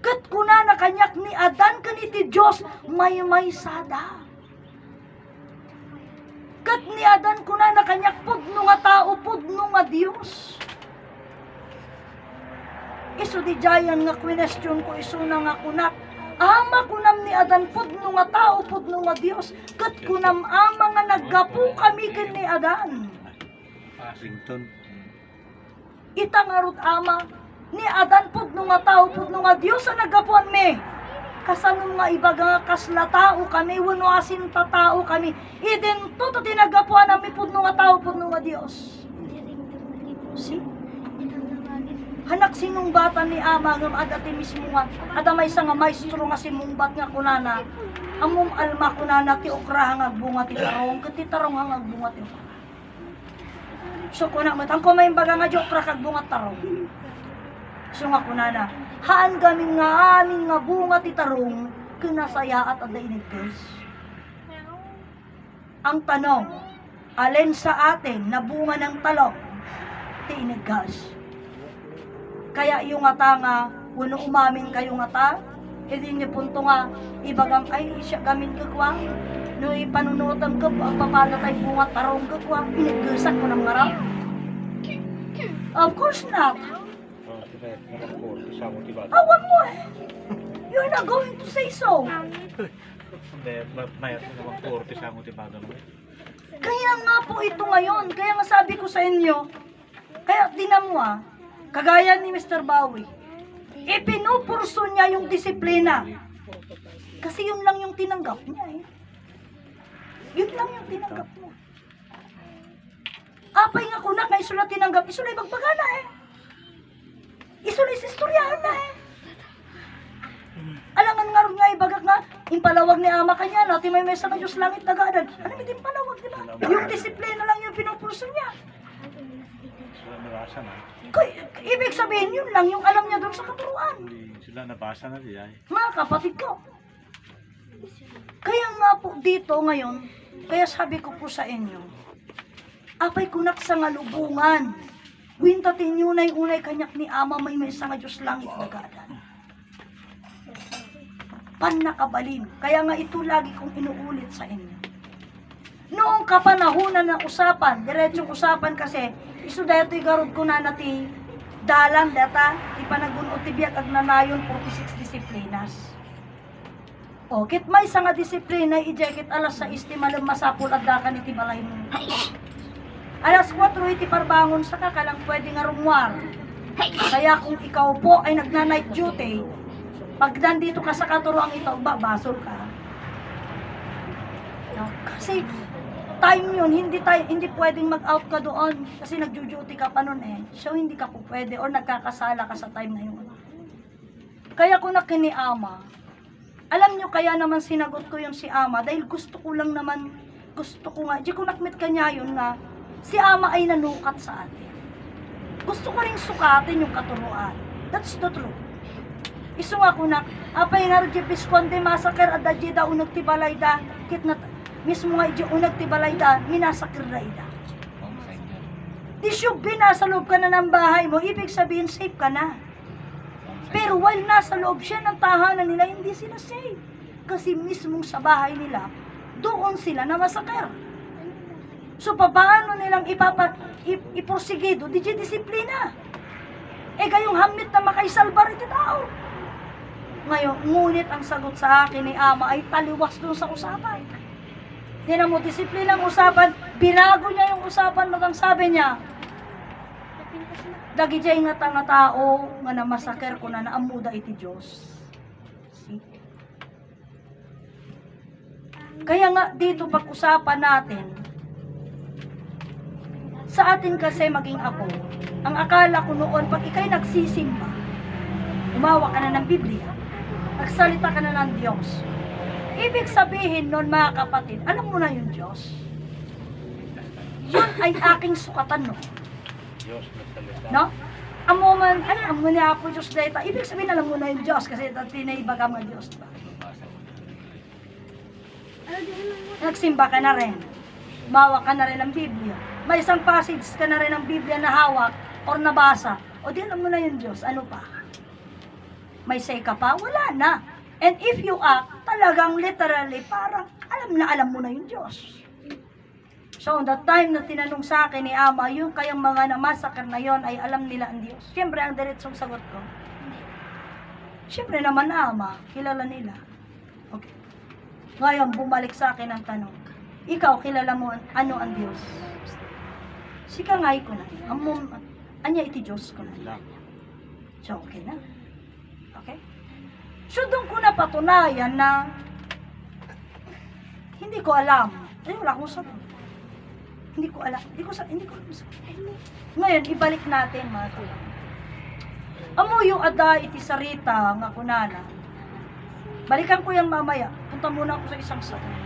Kat kunana kanyak ni adan kaniti Diyos, may sada. Kat ni adan kunana kanyak pudno nga tao, pudno nga Diyos. Iso di jayan nga question ko, iso na nga kunak, Ama kunam ni adan pudno nga tao, pudno nga Dios. Kat kunam ama nga naggapu kami ken ni adan. Washington. Itangarot Ama ni adan pudno nga tao, pudno nga Dios ang naggapuan mi. Kasanong nga ibaga nga kasla tao kami, wano asin ta tao kami. Iden to tinagapuan nami pudno nga tao, pudno nga Dios. See? Hanak sinong bata ni Ama ngam adati mismo nga adamay sa nga maestro nga simungbat nga kunana amum alma kunana ti okra nga bunga ti tarong ket ti tarong nga bunga ti okra. So kuna matang ko may baga nga okra kag bunga tarong. So nga kunana haan gamin nga amin nga bunga ti tarong kinasaya at ada inigdes. Ang tanong, alin sa atin na bunga ng talong ti inigdas? Kaya yung ata nga, wano umamin kayo nga ta, hindi niyo punto nga, ibagam ay siya gamin kakwa, no ipanunutan ka, papala tayo bunga tarong kakwa, pinaggasak mo ng ngarap. Of course not. Awan mo eh. You're not going to say so. Kaya nga po ito ngayon, kaya nga sabi ko sa inyo, kaya tinan mo kagaya ni Mr. Bowie, ipinupurso niya yung disiplina. Kasi yun lang yung tinanggap niya eh. Yun lang yung tinanggap niya. Apay nga kunak na isula tinanggap, isula magpagana eh. Isula isistoryahan na eh. Alangan nga rin nga ibagak nga, impalawag ni Ama kanya, natin may mesa ng Diyos langit tagadan. Ano may impalawag, di ba? Yung disiplina lang yung pinupurso niya. Ibig sabihin yun lang yung alam niya doon sa katuruan. Sila nabasa na diya. Mga kapatid ko. Kaya nga po dito ngayon, kaya sabi ko po sa inyo, apay kunak sa ngalubungan, wintatin nyo na yung unay kanyak ni Ama may mesa nga Diyos langit nagadan. Panakabalin. Kaya nga ito lagi kong inuulit sa inyo. Noong kapanahunan ng usapan, diretsong usapan kasi, iso dito igarod ko na nati dalan data, ipanagunot ti biyak ag nanayon 46 disiplinas. O, kit may isa nga disiplina, ijekit alas 6 ti malam masapul at dakan iti balay mo. Alas 4 iti parbangon sa kakalang pwede nga rumwar. Kaya kung ikaw po ay nagna-night duty, pag nandito ka sa katuroang ito, babasol ka. No? Kasi time yun, hindi pwedeng mag-out ka doon kasi nagjo-duty ka pa nun eh. So hindi ka po pwede or nagkakasala ka sa time na yun. Kaya ko na kiniama, alam nyo kaya naman sinagot ko yung si ama dahil gusto ko nga, di ko nakmit kanya yun na si ama ay nanukat sa atin. Gusto ko rin sukatin yung katuruan. That's the truth. Iso nga ko na, apay nga rin Pisconde massacre at dadya da unag tibalay da, kit na, mismo nga iji unag tibalay da, minasakir da ida. Di syug nasa loob ka na ng bahay mo, ibig sabihin safe ka na. Pero while nasa loob siya ng tahanan nila, hindi sila safe. Kasi mismo sa bahay nila, doon sila na masakir. So, paano nilang iporsigido? Di disiplina. Gayong hamit na makaisalbar iti tao. Ngayon, ngunit ang sagot sa akin ni ama ay taliwas doon sa usapan. Tinan mo, disiplina ang usapan, binago niya yung usapan, magang sabi niya, dagi jay nga tao, nga namasaker ko na naamuda iti Diyos. See? Kaya nga, dito pag-usapan natin, sa atin kasi maging ako, ang akala ko noon, pag ikay nagsisimba, umawa ka na ng Biblia, nagsalita ka na ng Diyos. Ibig sabihin nun, mga kapatid, alam mo na yung Diyos. Yun ay aking sukatan, no? Diyos na salita. No? Amuman, alam mo na ako Diyos data. Ibig sabihin, alam mo na yung Diyos, kasi tinaibaga mga Diyos ba? Nagsimba ka na rin. Umawa ka na rin ng Biblia. May isang passage ka na rin ng Biblia na hawak or nabasa. O di alam mo na yung Diyos. Ano pa? May say ka pa? Wala na. And if you act, talagang literally, parang alam mo na yung Diyos. So, on that time na tinanong sa akin ni Ama, yung kayang mga namasakar na yon ay alam nila ang Diyos. Siyempre, ang diretsong sagot ko. Siyempre naman, Ama, kilala nila. Okay. Ngayon, bumalik sa akin ang tanong. Ikaw, kilala mo ano ang Diyos? Sika ngay ko na. Anya iti Diyos ko na. So, okay na. Okay? So, doon ko na patunayan na hindi ko alam. Ay, wala akong sagot. Hindi ko alam. Hindi ko alam. Ngayon, ibalik natin, mga tulang. Amuyo ada iti sarita nga kunana. Balikan ko yan mamaya. Punta muna ako sa isang sagot.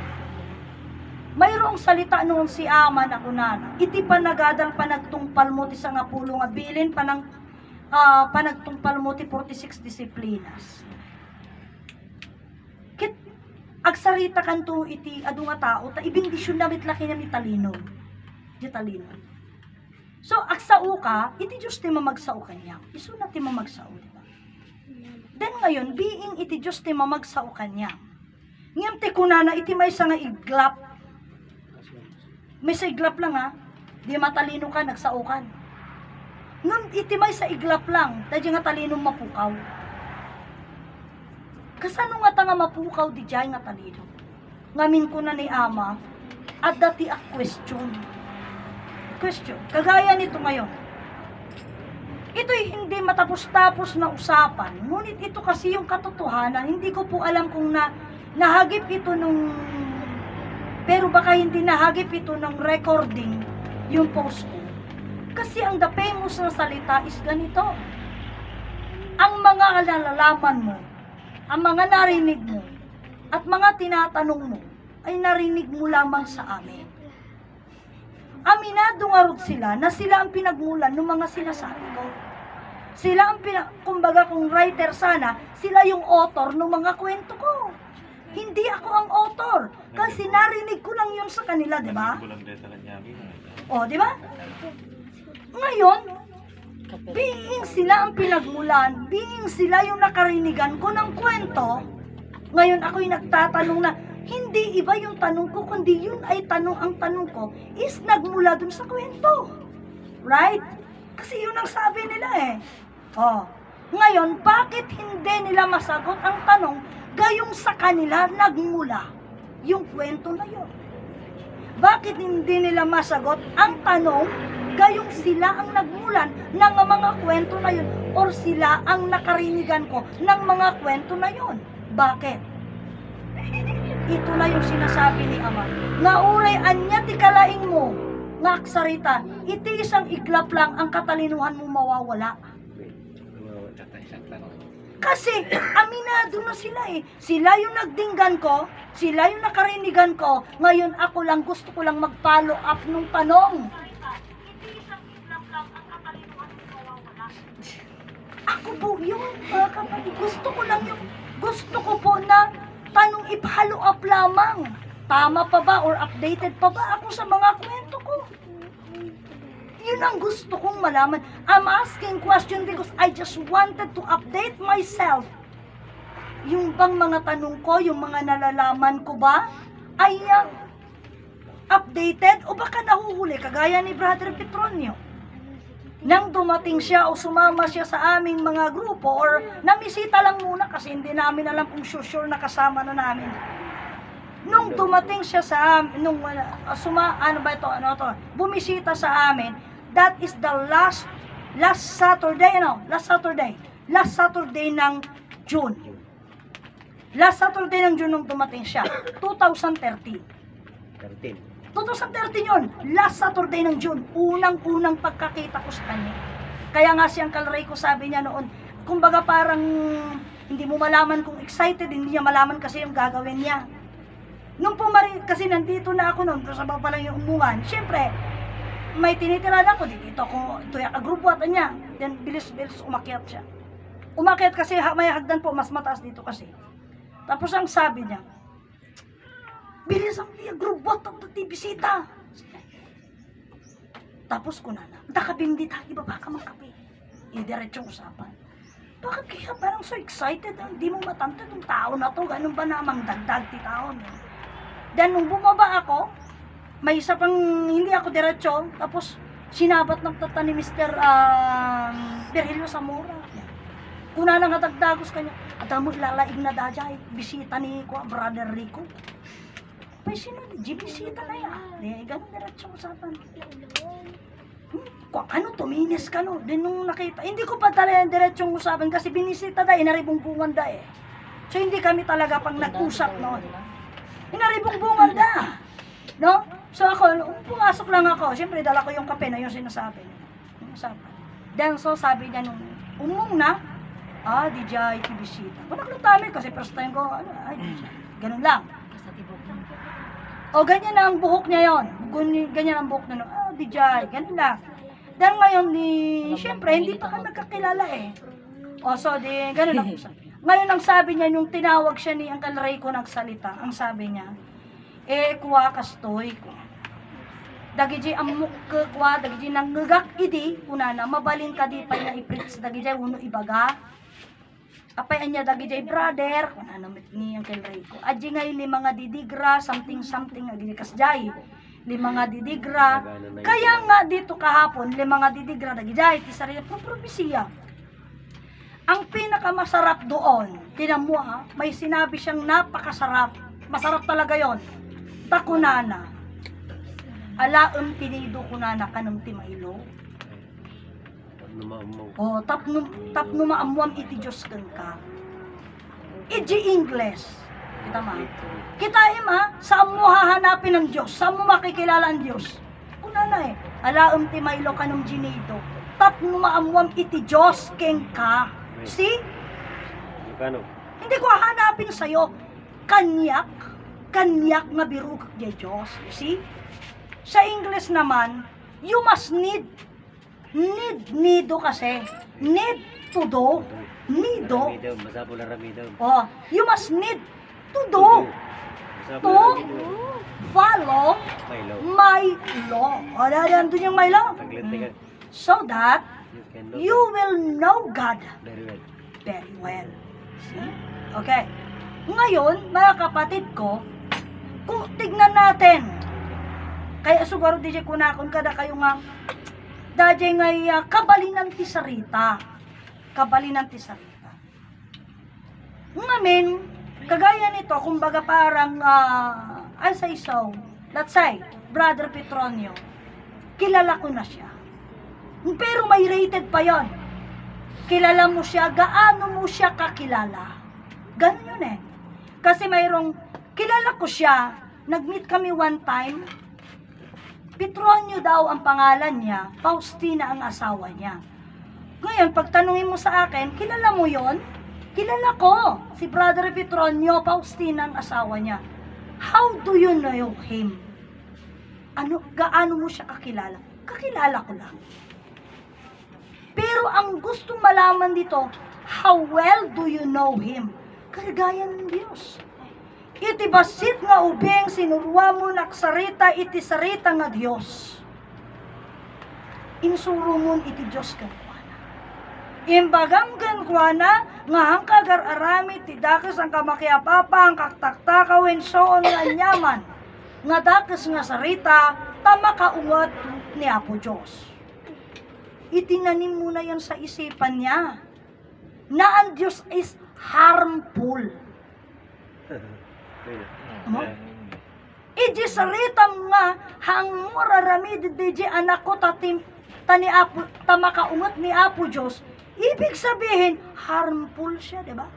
Mayroong salita noon si ama na kunana. Iti panagadal panagtungpal mo ti nga pulo nga bilin panagtungpal mo ti 46 disiplinas. Kit agsarita kanto iti adu nga tao ta ibindisyon damit laki ni talino. Di talino. So agsao ka, iti Diyos ti mamagsao kanya. Isu na ti mamagsao, di ba? Then ngayon, being iti Diyos ti mamagsao kanya. Ngem ti kunana iti may nga iglap. May sa iglap lang ha. Di matalino ka, nagsaukan. Ngem iti may sa iglap lang, dadya nga talinong mapukaw. Kasano nga ta nga mapukaw di jay nga talino? Ngamin ko na ni ama, at dati a question. Kagaya nito ngayon. Ito'y hindi matapos-tapos na usapan. Ngunit ito kasi yung katotohanan. Hindi ko po alam kung nahagip ito nung... Pero baka hindi nahagip ito ng recording yung post ko. Kasi ang the famous na salita is ganito. Ang mga nalalaman mo, ang mga narinig mo, at mga tinatanong mo, ay narinig mo lamang sa amin. Aminado nga rin sila na sila ang pinagmulan ng mga sinasabi ko. Sila ang kumbaga kung writer sana, sila yung author ng mga kwento ko. Hindi ako ang author. Kasi narinig ko lang yun sa kanila, di ba? O, di ba? Ngayon, being sila ang pinagmulan, being sila yung nakarinigan ko ng kwento, ngayon ako'y nagtatanong na, hindi iba yung tanong ko, kundi yun ay ang tanong ko is nagmula dun sa kwento. Right? Kasi yun ang sabi nila eh. Oh. Ngayon, bakit hindi nila masagot ang tanong gayong sa kanila nagmula yung kwento na yon. Bakit hindi nila masagot ang tanong, gayong sila ang nagmulan ng mga kwento na yun or sila ang nakarinigan ko ng mga kwento na yun? Bakit? Ito na yung sinasabi ni Ama. Nga uray anya ti kalaing mo, nga aksarita, iti isang iglap lang ang katalinuhan mo mawawala. Kasi aminado na sila eh. Sila yung nagdinggan ko, sila yung nakarinigan ko, ngayon ako lang gusto ko lang mag-follow up nung tanong. Ako po yung mga kapatid, gusto ko po na tanong i-follow up lamang. Tama pa ba or updated pa ba ako sa mga kwento ko? Yun ang gusto kong malaman. I'm asking question because I just wanted to update myself. Yung bang mga tanong ko, yung mga nalalaman ko ba, ay updated o baka nahuhuli, kagaya ni Brother Petronio. Nang dumating siya o sumama siya sa aming mga grupo or namisita lang muna kasi hindi namin alam kung sure na kasama na namin. Nung dumating siya sa amin, bumisita sa amin, that is the last Saturday ng June. Last Saturday ng June nung dumating siya, 2013 yun, last Saturday ng June, unang pagkakita ko sa kanya. Kaya nga si Uncle Ray ko sabi niya noon, kumbaga parang hindi mo malaman kung excited, hindi niya malaman kasi yung gagawin niya. Nung kasi nandito na ako noon, sa baba lang yung umungan, syempre, may tinitirahan ako, dito ako, ito yung agrupo at niya. Then bilis-bilis umakyat siya. Umakyat kasi may hagdan po, mas mataas dito kasi. Tapos ang sabi niya, bilis ang agrupo at bisita. Tapos ko na, nakabindi tayo, ibaba ka magkape. Diretsyong usapan. Bakit kaya parang so excited, hindi mo matantad yung tao na to, ganun ba namang dagdag ti tao? Then nung bumaba ako, may isa pang hindi ako diretso, tapos sinabat ng tata ni Mr. Virgilio Zamora. Kuna lang natagdagos kanya, at mo ilalaig na dajay, bisita ni Brother Rico. May bisita na yan. Ganun diretso usapan. Ano, tuminis ka no. Din nung nakita, hindi ko pa talaga diretsong usapan kasi binisita da, inaribong-bungan da eh. So hindi kami talaga pang nag-usap noon. Inaribong-bungan da. No? So ako, pumasok lang ako. Siyempre, dala ko yung kape na yung sinasabi niya. Yung usapan. Then, so sabi niya nung umong na, DJ, bisita. Kung naglutami kasi first time ko, DJ. Ganun lang. O, ganyan na ang buhok niya yon. Ganyan ang buhok na DJ, ganun lang. Then ngayon, siyempre, hindi pa kami nagkakilala eh. O, so, ganun lang. Ngayon, ang sabi niya, nung tinawag siya ni Uncle Ray ko nagsalita, ang sabi niya, kuwa kastoy ko. Dagiji amuk kwa, dagiji nanggagak idi, kuna na, mabalin ka di pa niya iprits, dagiji uno ibaga. Apay anya dagiji brother, kuna na ni Uncle Ray ko. Adji ngayon ni mga didigra, something, agilikas jay. Li mga didigra, kaya nga dito kahapon, li mga didigra, dagiji, tisari po propesya. Ang pinakamasarap doon, tinan mo may sinabi siyang napakasarap. Masarap talaga yon. Takunana. Alaem tinido kunana kanong timaylo. O, tapno maamuam iti Diyos kan ka. Iji English. Kita ma. Kita saan mo hahanapin ang Diyos? Saan mo makikilala ang Diyos? Kunana alaem timaylo kanong ginido. Tapno maamuam iti Diyos ken ka. See? Hindi ko hahanapin sa'yo. Kanyak nga birug di Diyos. See? Sa English naman, you must nido kasi. Need to do. Nido. Oh, you must need to do. To follow my law. O, nandun yung my law. So that you will know God very well. See? Okay. Ngayon, mga kapatid ko, kung tignan natin, kaya siguro DJ kunakon kada kayo nga dadya ngay kabalinan ti sarita. Kabalinan ti sarita. Ngamin Kagaya nito, kumbaga parang, I say so, let's say, Brother Petronio, kilala ko na siya. Pero may rated pa yon. Kilala mo siya, gaano mo siya kakilala. Ganun yun eh. Kasi mayroong, kilala ko siya, nag-meet kami one time, Petronio daw ang pangalan niya, Faustina ang asawa niya. Ngayon, pag tanungin mo sa akin, kilala mo yon? Kilala ko, si Brother Petronio, Faustina ang asawa niya. How do you know him? Gaano mo siya kakilala? Kakilala ko lang. Pero ang gustong malaman dito, how well do you know him? Kagaya ng Diyos. Iti basit nga ubeng sinurwa mo naksarita iti sarita nga Diyos. Insuro mo iti Diyos kankwana. Imbagam kankwana nga hangkagar arami ti dakes ang kamakiapapa ang kaktaktakawin soon nga anyaman. Nga dakes nga sarita tamakaungat ni Apo Diyos. Itinanim mo na yan sa isipan niya na ang Diyos is harmful. Ano? Iji saritam nga hang muraramid di anak ko tamakaungat ni Apo Diyos. Ibig sabihin harmful siya, di ba?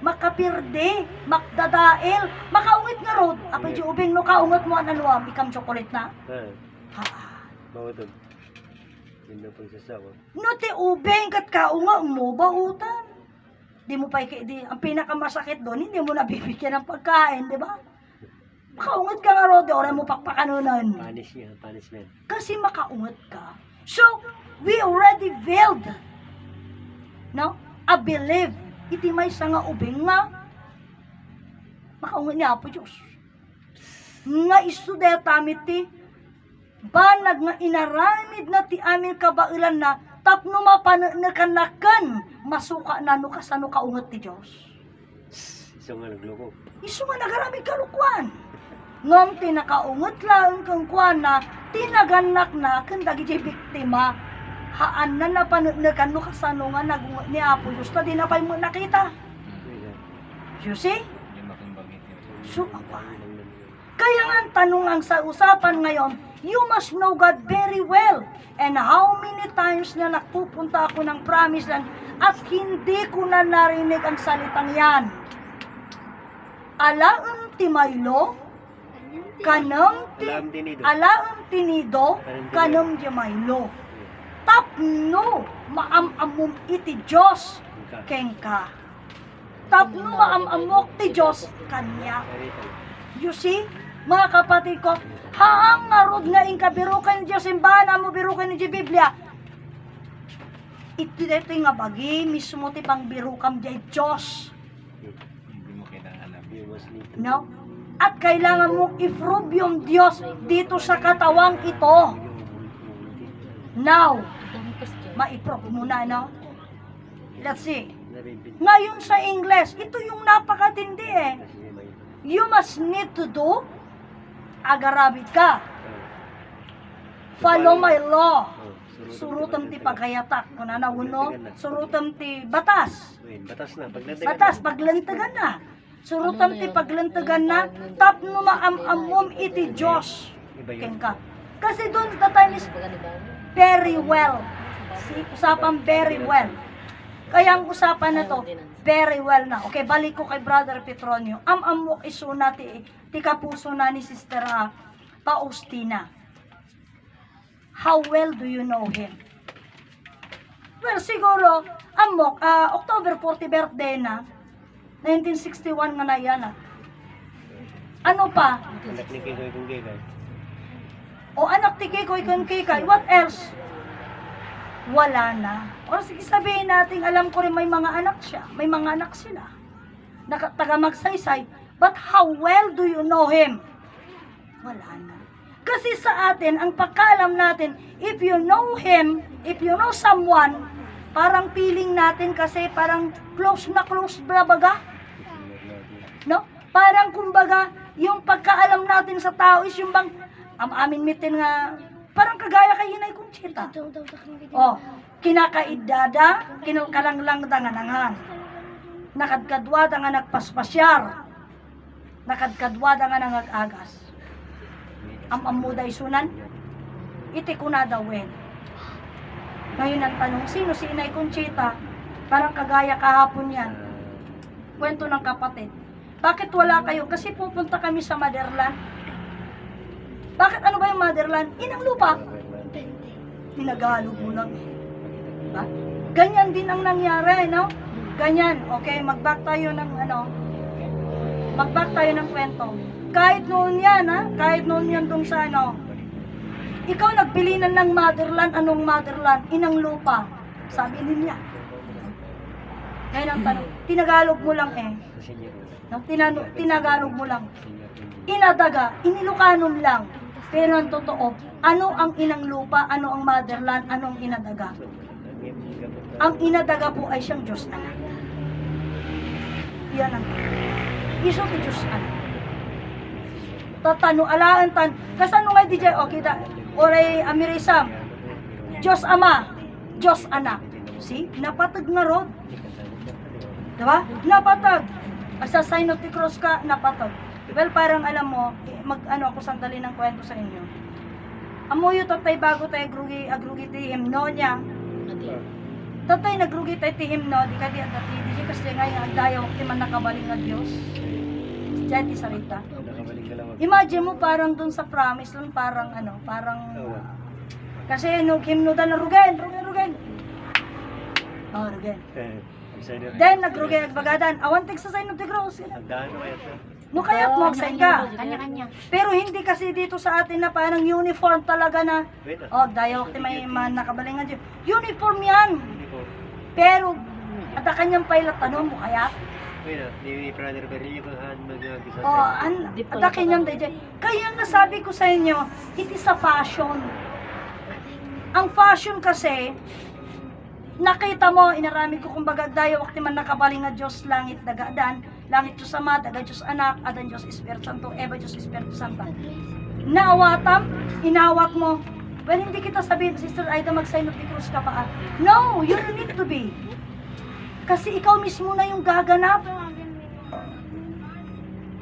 Makapirde, makdadael, makaungit nga rod. Apa di ubing no kaungat mo ano ikam chocolate na? Ha. Bawatag. Hindi pang sasawa. No ti ubeng kat kaunga mo bautan. Di mo pa di ang pinakamasakit doon, hindi mo nabibigyan ng pagkain, di ba? Makaungat ka nga rod, ora mo pakpakanunan. Punishment. Kasi makaungat ka. So, we already failed. No? I believe. Iti may nga ubing nga. Makaungat niya po Diyos. Nga istuder tamit ti. Banag nga inaramid na ti amin kabailan na tapno mapanakanakan masuka na no kasano kaungat ti Diyos. Iso nga nagloko. Iso nga nagaramid kalukwan. Ngam tinakaungat lang kang kuwan na tinaganak na kang dagi jay biktima. Haan na napanakanakan no kasano nga nagungat ni Apo Diyos na di na pa mo nakita. You see? So, kaya nga ang tanong ang sa usapan ngayon, you must know God very well. And how many times na nagpupunta ako ng promise land at hindi ko na narinig ang salitang yan. Alaang timaylo, kanang tinido, kanang jamaylo. Tapno, maamamom iti Diyos, kengka. Tapno maamamok ti Diyos, kanya. You see? Mga kapatid ko, haang ngarod nga birukan Diyos, simbahan mo birukan ni Biblia. Ito nga bagi, mismo ti pang birukam di Diyos. No? At kailangan mo i-prove yung Diyos dito sa katawang ito. Now, ma-prove mo na, no? Let's see. Ngayon sa English, ito yung napakatindi eh. You must need to do agarabit ka. Follow my law. Surutam ti paghayatak. Kung nanawuno, surutam ti batas. Batas, paglantagan na. Surutam ti paglantagan na. Tapno maamamom iti Diyos. Kengka. Kasi doon the time is very well. Usapan very well. Kaya ang usapan na to, very well na. Okay, balik ko kay Brother Petronio. Amok isuna ti kapuso na ni Sister Faustina. How well do you know him? Well, siguro, amok, October 40 birthday na, 1961 nga na yan. Ano pa? Anak ni Kikoy kung Kikay. O anak ti Kikoy kung Kikay. What else? Wala na. O sige sabihin natin, alam ko rin may mga anak siya. May mga anak sila. Taga magsaysay. But how well do you know him? Wala na. Kasi sa atin, ang pagkaalam natin, if you know him, if you know someone, parang feeling natin kasi parang close na close baga. No? Parang kumbaga, yung pagkaalam natin sa tao is yung bang, amin mitin nga, parang kagaya kay Hinay Conchita. Oh, kinakaidada, kinukalanglang danganangan. nakadkadwada nga nagpaspasyar, nakadkadwada nga nangag-agas. Amuday sunan, iti kunada wen. Ngayon ang tanong, sino si Inay Conchita? Parang kagaya kahapon yan. Kwento ng kapatid. Bakit wala kayo? Kasi pupunta kami sa Motherland. Bakit ano ba yung Motherland? Inang lupa. Tinagalog mo lang. Diba? Ganyan din ang nangyari, no? Ganyan. Okay, mag-back tayo ng mag-back tayo ng kwento. Kahit noon yan, ha? Kahit noon yan dong sa ikaw nagbilinan ng Motherland. Anong Motherland? Inang lupa. Sabi niya. Ngayon ang tanong, tinagalog mo lang No? Tinagalog mo lang. Inadaga, inilukanom lang. Pero ang totoo, ano ang inang lupa, ano ang Motherland, ano ang inadaga? Ang inadaga po ay siyang Diyos na. Yan ang iso ti Diyos na. Tatano, alaan tan. Kasano nga DJ, okay da, oray amirisam. Diyos Ama, Diyos Anak. See? Napatag nga rod. Diba? Napatag. Sa sign of the cross ka, napatag. Well, parang alam mo, ako sandali ng kwento sa inyo. Amoyo tatay bago tayo agrugi ti himno niya. Tatay nagrugi tayo ti himno, di ka di at di kasi ngayon ang dayaw, di man nakabaling na Diyos. Diyan ti sarita. Imagine mo parang dun sa promise lang, parang kasi nung himno da na rugen. Oh, rugen. Then nagrugay agbagadan. Awantig sa sign of the cross. No kaya mo sign ka. Kanya-kanya. Pero hindi kasi dito sa atin na parang uniform talaga na. Oh, dayo ti may man nakabalingan Diyos. Uniform yan. Pero at kanyang pilot tanong mo kaya. Oh, at kanyang DJ. Kaya nga sabi ko sa inyo, it is a fashion. Ang fashion kasi nakita mo, inarami ko kumbaga dayo wakti man nakabaling nga Diyos langit dagadan, langit Diyos Ama, daga Diyos Anak, adan Diyos Espiritu Santo, eba Diyos Espiritu Santo. Naawatam, inawat mo. Well, hindi kita sabihin, Sister Aida, mag-sign of the cross ka pa. No, you don't need to be. Kasi ikaw mismo na yung gaganap.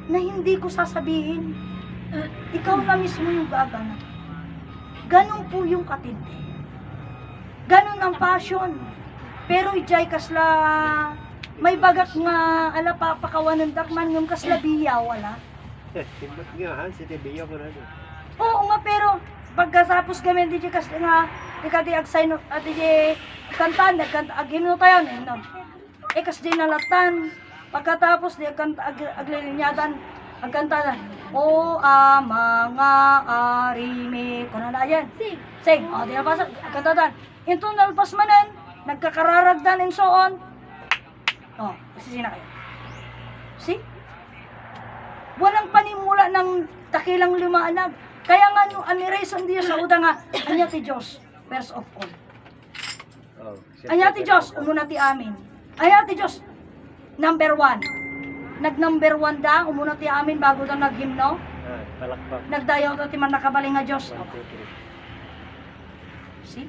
Na hindi ko sasabihin. Ikaw na mismo yung gaganap. Ganon po yung katindi. Ganon ang passion. Pero ijay kasla may bagat nga ala papakawanan dakman yung kasla biya wala. Timot nga ha, si Tibiya ko na. Oo nga pero pagkatapos gamin di kasla nga di ka di agsign at di kantan agimno tayo no. Kas di nalatan pagkatapos di aglilinyatan agkantanan. O mga arimi kuno na yan. Sing, o di na pasok agkantanan. Ito nalpas manan, nagkakararagdan and so on. Oh, sisina kayo. See? Walang panimula ng takilang limaanag. Kaya nga nung aniration diyo sa uda nga, anya ti Diyos, first of all. Anya ti Diyos, umuna ti amin. Anya ti Diyos, number 1. Nag-number 1 da, umuna ti amin bago daw naghimno. Palakpak. Nagdayaw daw ti man nakabaling nga Diyos. See?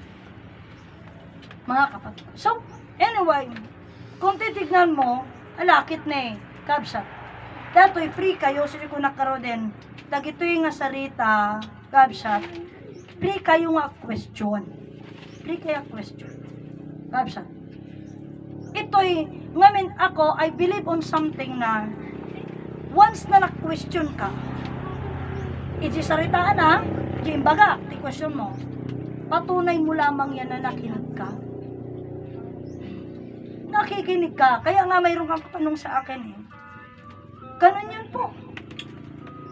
Mga kapatid. So, anyway, kung titignan mo, alakit na kabsat. Dato'y free kayo, sili ko nakaro din. Dagito'y nga sarita, kabsat. Free kayo nga question. Free kayo question. Kabsat. Ito'y, ngamin ako, I believe on something na, once na na-question ka, iti saritaan ha, di imbaga, ti question mo, patunay mo lamang yan na nakinig ka. Nakikinig ka. Kaya nga mayroon kang tanong sa akin eh. Ganun yun po.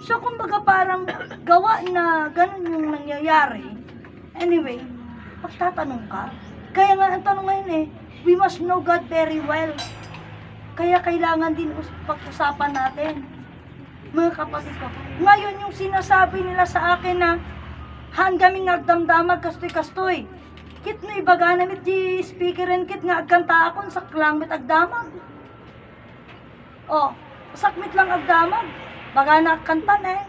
So, kumbaga parang gawa na ganun yung nangyayari. Anyway, pagtatanong ka. Kaya nga ang tanong ngayon eh, we must know God very well. Kaya kailangan din pag-usapan natin. Mga kapatid ko. Ngayon yung sinasabi nila sa akin na hanggaming agdamdamag kastoy-kastoy. Kit no ibaga namit di speaker and kit nga agkanta akon sa klangmit agdamag. Oh, sakmit lang agdamag. Baga na kantan eh.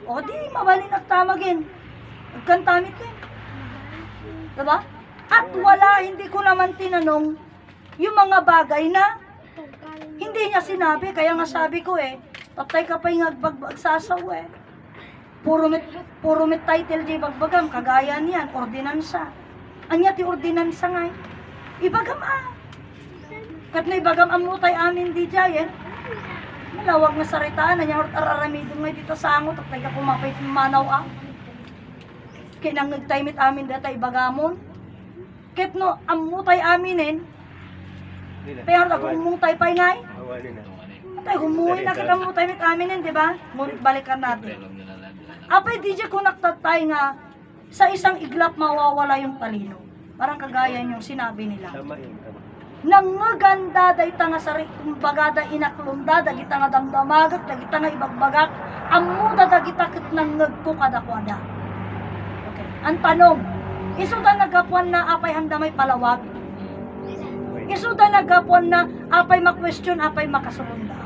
O di mabalin agtamagin. Agkantamit eh. Diba? At wala, hindi ko naman tinanong yung mga bagay na Hindi niya sinabi, kaya nga sabi ko patay ka pa yung agbagsasaw Puro mit title di bagbagam, kagaya niyan, ordinansa. Anya ti ordinansa nga ibagam Kat na ibagam amutay amin di jayen. Malawag na saritaan, anya araramidong nga dito sangot, at tayo kumapit manaw Kinang nagtaymit amin data ibagamon. Ket no, amutay aminin, pero nagumutay pa ngay. Awanin na. Tay humuwi na kakamutay mit aminin, di ba? Ngunit balikan natin. Apay di ko naktatay nga sa isang iglap mawawala yung talino. Parang kagaya yung sinabi nila. Tama yun, tama. Nang maganda da ita nga sari kumbaga da inaklunda da kita nga damdamagak da kita nga ibagbagak amuda da kita ket nang ngegko kadakwada. Okay. Ang tanong, isu da nagapuan na apay handamay palawag? Isu da nagapuan na apay ma-question apay makasulunda?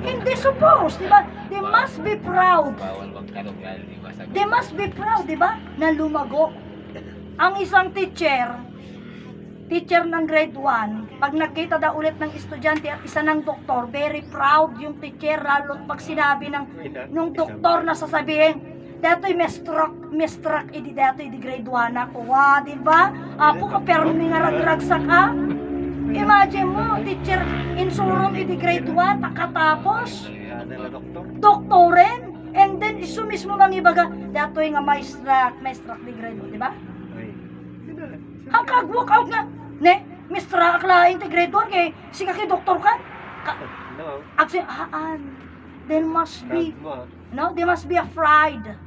Hindi suppose, di ba? They must be proud. They must be proud, di ba? Na lumago. Ang isang teacher ng grade 1, pag nakita daw ulit ng estudyante at isa ng doktor, very proud yung teacher, lalo pag sinabi ng doktor na sasabihin, dato'y mestrak, idi dato'y di grade 1 ako, di ba? Apo ka, pero may ngarag-ragsak ka. Imagine mo, teacher, insurom idi grade 1, takatapos, doktoren, and then isu mismo mang ibaga, dato'y nga maestrak di grade 1, di ba? Ang kag-walk out nga, Mr. Aklain, grade 1, kay sika kay doktor ka? No. Agsi, there must be, there must be a pride.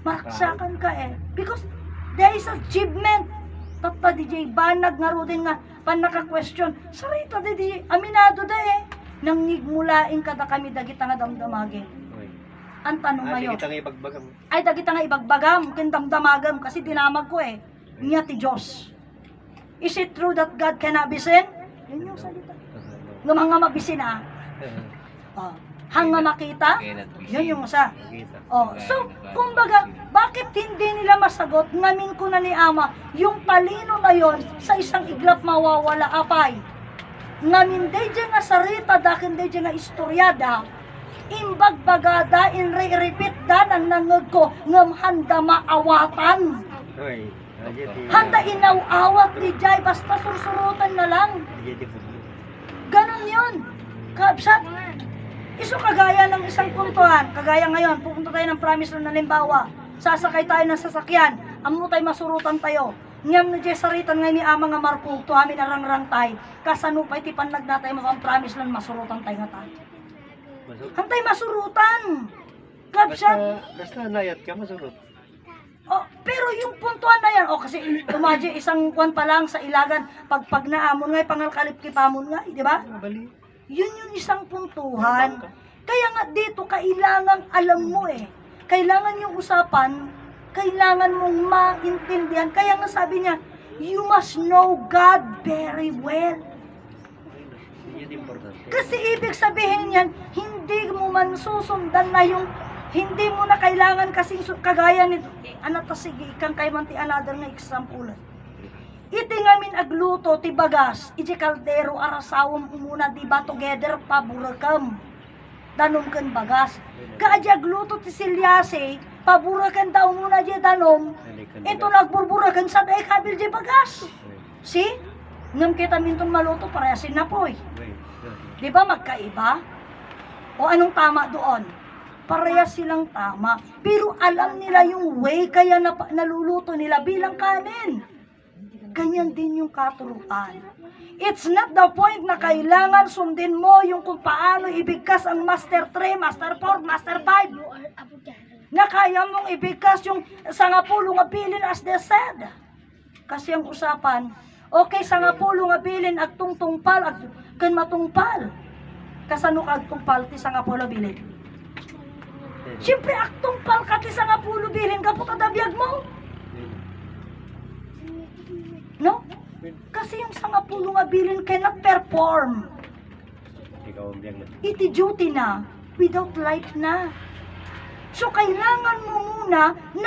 Maraksakan ka because there is achievement. Tata DJ, banag nga rodin nga, pan naka-question, sarita DJ, aminado da nang nigmulain kada kami dagita nga damdamagin. Ang tanong ngayon, ay dagita nga ibagbagam, kindamdamagam, kasi dinamag ko niya ti Diyos. Is it true that God cannot be seen? Yun yung salita. Nga mga mabisin hang nga makita, yun yung usa. So, kumbaga, bakit hindi nila masagot, ngamin ko na ni Ama, yung talino na yon sa isang iglap mawawala apay. Ngamin day dyan nga sarita, dakin day dyan nga istoryada, imbagbagada, inre-repeat da, nang nangag ko, ngam handa maawatan. Handa inaw-awat ni Jai, basta sursurutan na lang. Ganon yun. Kapsat, iso kagaya ng isang puntuhan, kagaya ngayon, pupunta tayo ng promise ng halimbawa, sasakay tayo ng sasakyan, amo tayo masurutan tayo. Ngam na Jai saritan ngayon ni Ama nga marpug, to amin arangrang tayo, kasanupay tipan nagnatay mapang-promise lang masurutan tayo nga tayo. Hantay masurutan. Kapsat. Basta nayat ka, masurut. Pero yung puntuan na yan, kasi imagine isang kwan pa lang sa ilagan, pag naamon nga, pangalkalip kipamon nga, di ba? Yun yung isang puntuhan. Kaya nga dito, kailangan alam mo kailangan yung usapan, kailangan mong maintindihan. Kaya nga sabi niya, you must know God very well. Kasi ibig sabihin yan, hindi mo man susundan na yung hindi mo na kailangan kasing kagaya nito. Sige, ikang kay man ti another nga example. Iti ngamin agluto ti bagas, iti kaldero arasawom umuna di ba together paburakam. Danom kan bagas. Kaadya agluto ti silyase, paburakan daw muna di danom. Ito nagburburakan sa day kabil di bagas. See? Ngam kita minton maluto parehasin na poy. Di ba magkaiba? O anong tama doon? Parehas silang tama. Pero alam nila yung way kaya naluluto nila bilang kanin. Ganyan din yung katuruan. It's not the point na kailangan sundin mo yung kung paano ibigkas ang Master 3, Master 4, Master 5. Na kaya mong ibigkas yung sangapulo nga bilin as they said. Kasi ang usapan, okay, sangapulo nga bilin ag tungtungpal, ag kan matungpal. Kasano ka ag tungpal ti sangapulo bilin? Siyempre, aktong palkati sa nga pulo bilhin ka po kadabiyag mo. No? Kasi yung sa nga pulo nga bilhin cannot perform. Iti duty na, without life na. So, kailangan mo muna na